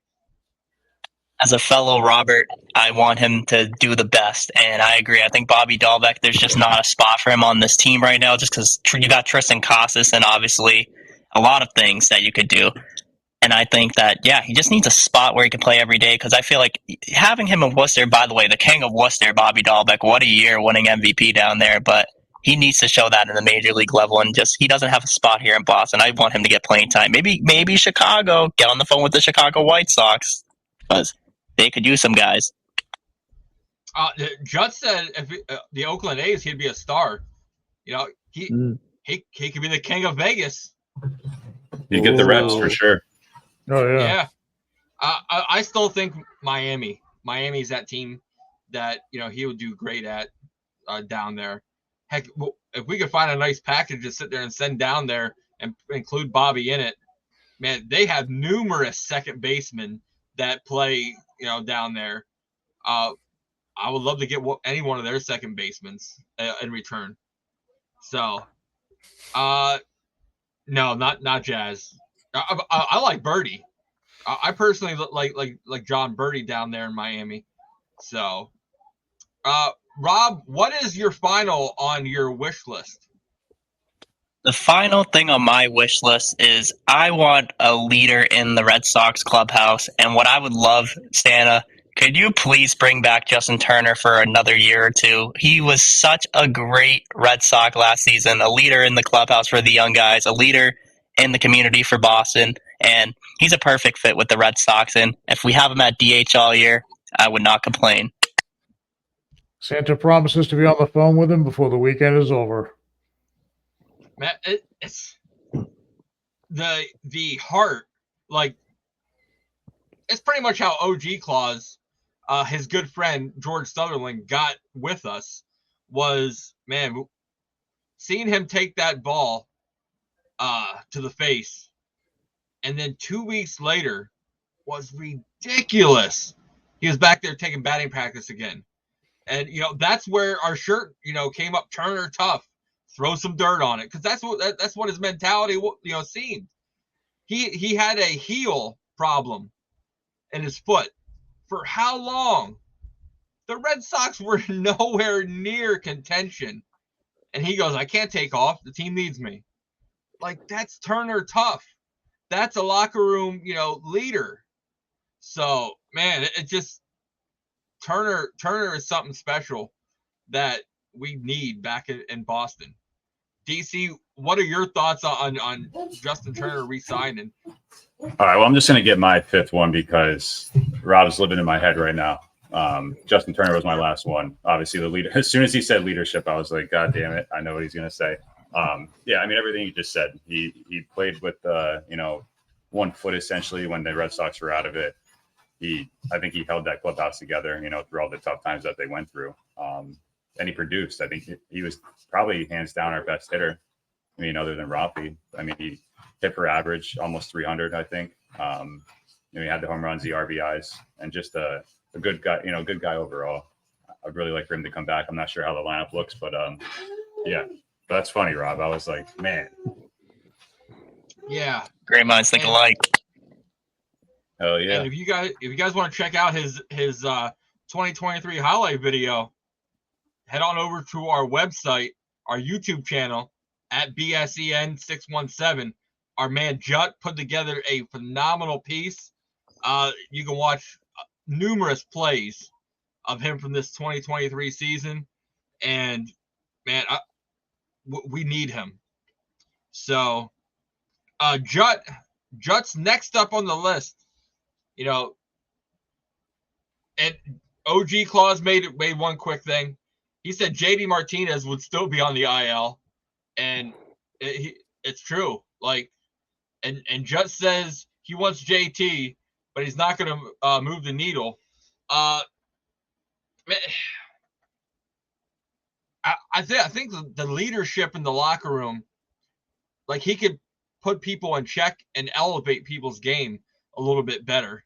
As a fellow Robert, I want him to do the best, and I agree. I think Bobby Dahlbeck, there's just not a spot for him on this team right now, just because you got Tristan Casas and obviously a lot of things that you could do. And I think that, yeah, he just needs a spot where he can play every day, because I feel like having him in Worcester, by the way, the king of Worcester, Bobby Dahlbeck, what a year winning MVP down there, but he needs to show that in the major league level, and just he doesn't have a spot here in Boston. I want him to get playing time. Maybe Chicago, get on the phone with the Chicago White Sox, because they could use some guys. Judd said if the Oakland A's, he'd be a star. You know, he could be the king of Vegas. You get the reps for sure. Oh yeah. Yeah. I still think Miami's that team that, you know, he would do great at down there. Heck, if we could find a nice package to sit there and send down there and include Bobby in it, man, they have numerous second basemen that play, you know, down there. I would love to get any one of their second basemen in return. So, no, not Jazz. I like Birdie. I personally like John Birdie down there in Miami. So, Rob, what is your final on your wish list? The final thing on my wish list is I want a leader in the Red Sox clubhouse. And what I would love, Stana, could you please bring back Justin Turner for another year or two? He was such a great Red Sox last season, a leader in the clubhouse for the young guys, a leader in the community for Boston. And he's a perfect fit with the Red Sox. And if we have him at DH all year, I would not complain. Santa promises to be on the phone with him before the weekend is over. Man, it's the heart, like, it's pretty much how OG Claus, his good friend George Sutherland, got with us. Was, man, seeing him take that ball to the face, and then 2 weeks later was ridiculous. He was back there taking batting practice again, and you know that's where our shirt, you know, came up. Turner tough. Throw some dirt on it, because that's what his mentality, you know, seemed. He had a heel problem in his foot for how long? The Red Sox were nowhere near contention, and he goes, "I can't take off. The team needs me." Like, that's Turner tough. That's a locker room, you know, leader. So, man, it just Turner is something special that we need back in Boston. DC, what are your thoughts on Justin Turner re-signing? All right, well, I'm just going to get my fifth one because Rob's living in my head right now. Justin Turner was my last one. Obviously, the leader. As soon as he said leadership, I was like, God damn it, I know what he's going to say. Yeah, I mean, everything he just said. He played with, you know, 1 foot essentially when the Red Sox were out of it. I think he held that clubhouse together, you know, through all the tough times that they went through. And he produced. I think he was probably hands down our best hitter. I mean, other than Rafi. I mean, he hit for average, almost 300, I think. You know, he had the home runs, the RBIs, and just a good guy, you know, good guy overall. I'd really like for him to come back. I'm not sure how the lineup looks, but yeah. But that's funny, Rob. I was like, man. Yeah. Great minds think alike. Hell yeah. And if you guys want to check out his 2023 highlight video, head on over to our website, our YouTube channel at BSEN617. Our man Jutt put together a phenomenal piece. You can watch numerous plays of him from this 2023 season, and man, we need him. So, Jutt's next up on the list. You know, and OG Claus made one quick thing. He said JD Martinez would still be on the IL, and it's true. Like, and Jutt says he wants JT, but he's not going to move the needle. I think the leadership in the locker room, like, he could put people in check and elevate people's game a little bit better.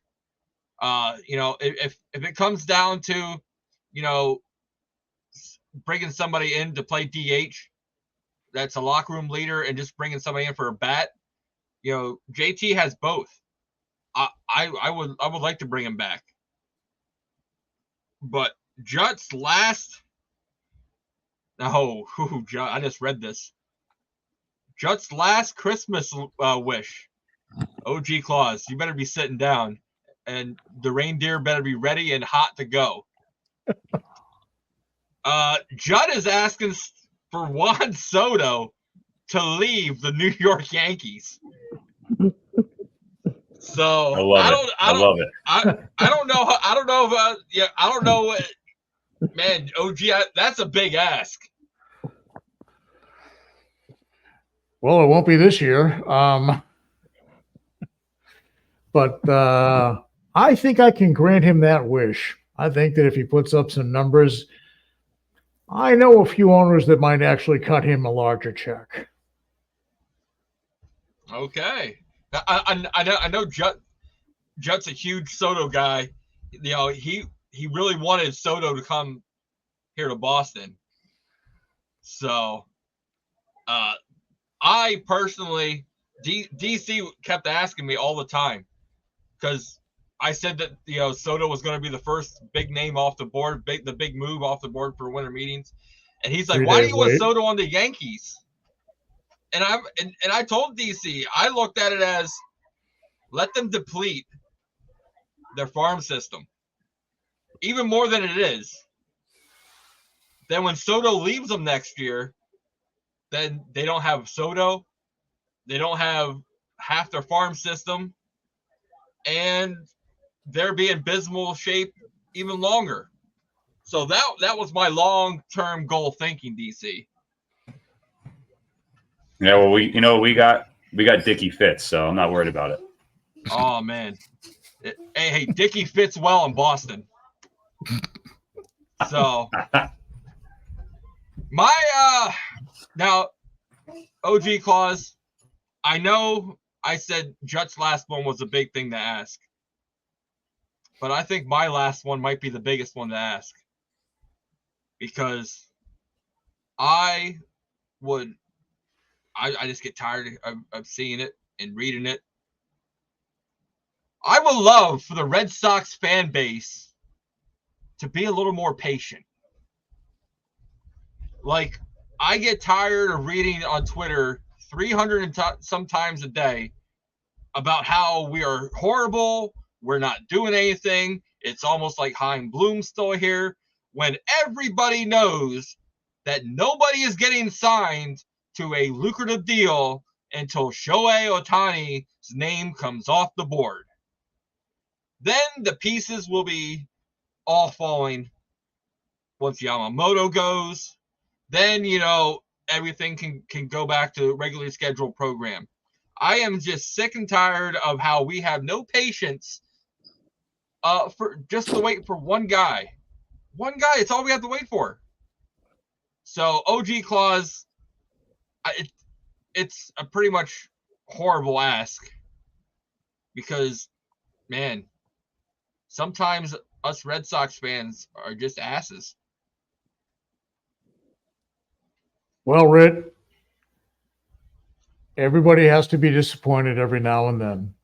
You know, if it comes down to, you know, bringing somebody in to play DH, that's a locker room leader and just bringing somebody in for a bat. You know, JT has both. I would like to bring him back. But Judd's last. Oh, Judd, I just read this. Judd's last Christmas wish. OG Claus, you better be sitting down, and the reindeer better be ready and hot to go. Judd is asking for Juan Soto to leave the New York Yankees. So I love it. I don't know. Man, OG, that's a big ask. Well, it won't be this year. But I think I can grant him that wish. I think that if he puts up some numbers, I know a few owners that might actually cut him a larger check. Okay. I know Judd's a huge Soto guy. You know, he really wanted Soto to come here to Boston. So, I personally, DC kept asking me all the time because I said that, you know, Soto was going to be the first big name off the board, the big move off the board for winter meetings. And he's like, why do you want Soto on the Yankees? And I told DC, I looked at it as let them deplete their farm system even more than it is. Then when Soto leaves them next year, then they don't have Soto, they don't have half their farm system, and they're be in abysmal shape even longer. So that was my long-term goal thinking, DC. Yeah, well, we got Dickie Fitz, so I'm not worried about it. Oh man, hey, Dickie fits well in Boston. So my now OG Claus, I know I said Judd's last one was a big thing to ask, but I think my last one might be the biggest one to ask because I just get tired of seeing it and reading it. I would love for the Red Sox fan base to be a little more patient. Like, I get tired of reading on Twitter 300 sometimes a day about how we are horrible, we're not doing anything, it's almost like Chaim Bloom's still here, when everybody knows that nobody is getting signed to a lucrative deal until Shohei Ohtani's name comes off the board. Then the pieces will be all falling once Yamamoto goes. Then, you know, everything can go back to regularly scheduled program. I am just sick and tired of how we have no patience for just to wait for one guy. One guy, it's all we have to wait for. So, OG Claus, it's a pretty much horrible ask because, man, sometimes us Red Sox fans are just asses. Well, Ritt, everybody has to be disappointed every now and then.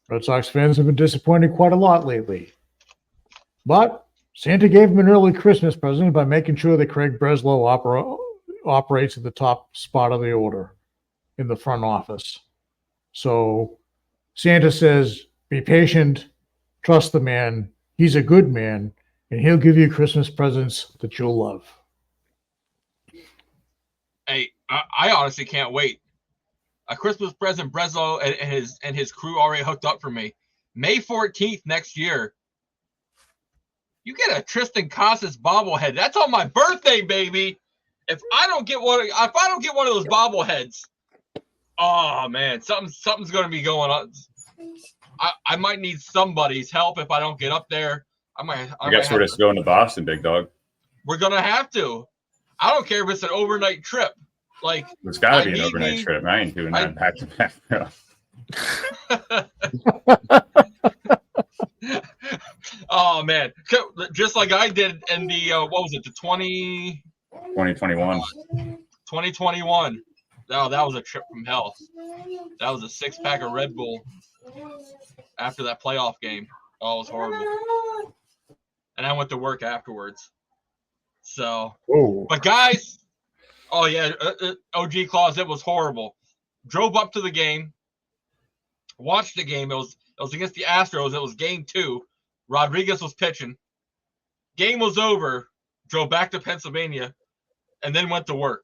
Red Sox fans have been disappointed quite a lot lately. But Santa gave him an early Christmas present by making sure that Craig Breslow operates at the top spot of the order in the front office. So Santa says, be patient, trust the man. He's a good man, and he'll give you Christmas presents that you'll love. Hey, I honestly can't wait. A Christmas present Breslow and his crew already hooked up for me. May 14th next year. You get a Tristan Casas bobblehead. That's on my birthday, baby. If I don't get one of those bobbleheads, oh man, something's going to be going on. I might need somebody's help if I don't get up there. I guess we're just going to Boston, big dog. We're gonna have to. I don't care if it's an overnight trip. Like, it's got to be an overnight trip. I ain't doing that back to back. Oh man, just like I did in the 2021 2021. No, that was a trip from hell. That was a 6-pack of Red Bull after that playoff game. Oh, it was horrible. And I went to work afterwards. So, but guys, oh yeah, OG Claus, it was horrible. Drove up to the game, watched the game. It was against the Astros. It was game 2. Rodriguez was pitching. Game was over. Drove back to Pennsylvania, and then went to work.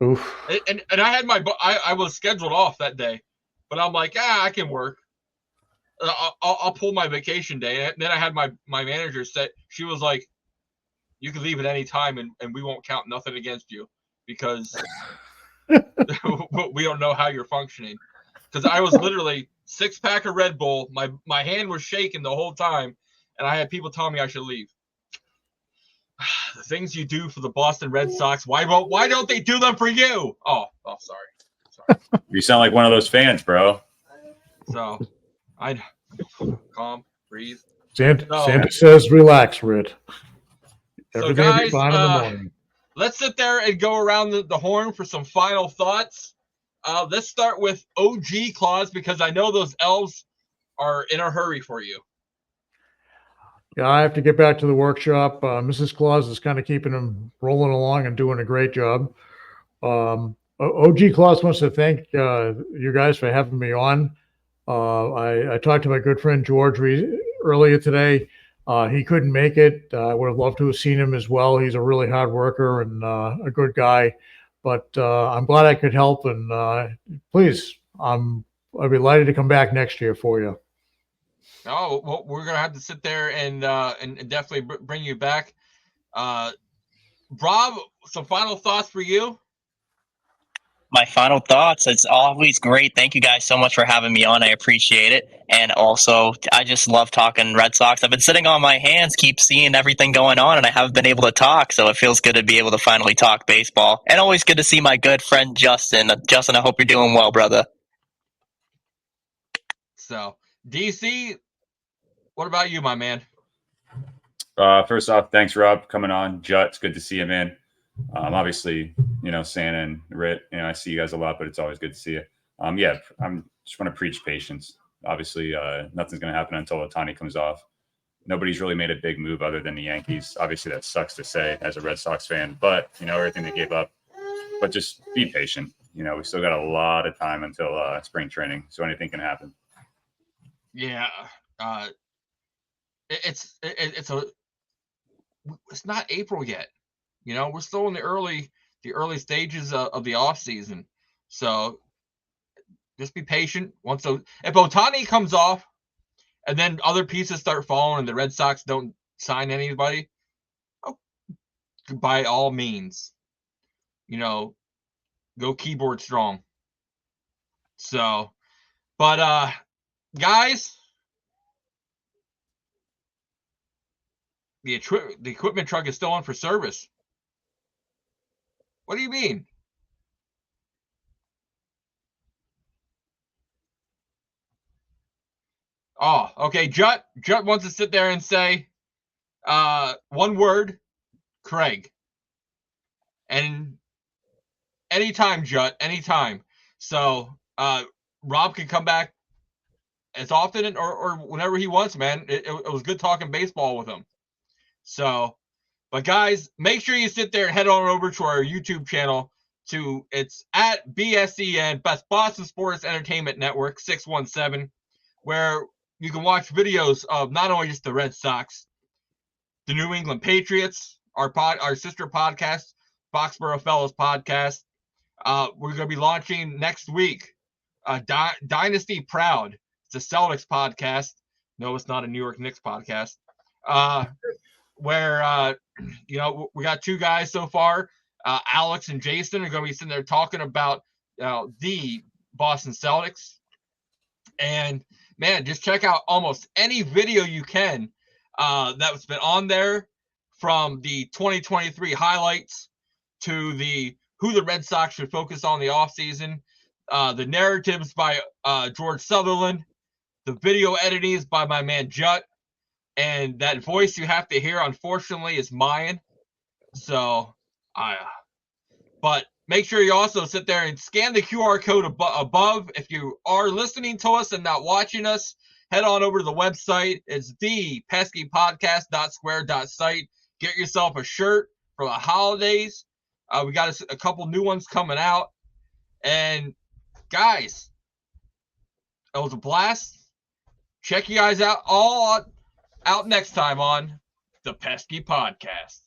Oof. And I had I was scheduled off that day, but I'm like, I can work. I'll pull my vacation day. And then I had my manager say, she was like, you can leave at any time and we won't count nothing against you because we don't know how you're functioning. Because I was literally 6-pack of Red Bull. My hand was shaking the whole time, and I had people telling me I should leave. The things you do for the Boston Red Sox, why don't they do them for you? Oh, sorry. You sound like one of those fans, bro. So, I calm, breathe. Santa says, relax, Ritt. Everything will be guys, fine in the morning. Let's sit there and go around the horn for some final thoughts. Let's start with OG Claus because I know those elves are in a hurry for you. Yeah, I have to get back to the workshop. Mrs. Claus is kind of keeping them rolling along and doing a great job. OG Claus wants to thank you guys for having me on. I talked to my good friend George earlier today. He couldn't make it. I would have loved to have seen him as well. He's a really hard worker and a good guy. But I'm glad I could help. And please, I'll be delighted to come back next year for you. Oh, well, we're gonna have to sit there and definitely bring you back. Rob, some final thoughts for you. My final thoughts. It's always great. Thank you guys so much for having me on. I appreciate it. And also, I just love talking Red Sox. I've been sitting on my hands, keep seeing everything going on, and I haven't been able to talk. So it feels good to be able to finally talk baseball. And always good to see my good friend Justin. Justin, I hope you're doing well, brother. So, DC, what about you, my man? First off, thanks, Rob, coming on. Jut, it's good to see you, man. Obviously, Santa and Ritt, I see you guys a lot, but it's always good to see you. Yeah, I'm just want to preach patience. Obviously, nothing's going to happen until Ohtani comes off. Nobody's really made a big move other than the Yankees. Obviously, that sucks to say as a Red Sox fan, but, everything they gave up. But just be patient. We still got a lot of time until spring training, so anything can happen. Yeah. It's not April yet. We're still in the early stages of the off season. So just be patient. If Ohtani comes off and then other pieces start falling and the Red Sox don't sign anybody, by all means, go keyboard strong. So, but guys, the equipment truck is still on for service. What do you mean? Oh, okay. Jut wants to sit there and say one word, Craig. And anytime, Jut, anytime. So Rob can come back as often or whenever he wants, man. It was good talking baseball with him. So, but guys, make sure you sit there and head on over to our YouTube channel. It's at BSEN, Boston Sports Entertainment Network 617, where you can watch videos of not only just the Red Sox, the New England Patriots, our sister podcast, Foxborough Fellows podcast. We're going to be launching next week, Dynasty Proud. It's a Celtics podcast. No, it's not a New York Knicks podcast. Where we got two guys so far. Alex and Jason are going to be sitting there talking about the Boston Celtics. And man, just check out almost any video you can that's been on there, from the 2023 highlights to who the Red Sox should focus on the offseason, the narratives by George Sutherland, the video editings by my man Jut, and that voice you have to hear, unfortunately, is mine. So, but Make sure you also sit there and scan the QR code above. If you are listening to us and not watching us, head on over to the website. It's the peskypodcast.square.site. Get yourself a shirt for the holidays. We got a couple new ones coming out. And guys, it was a blast. Check you guys out all out next time on the Pesky Podcast.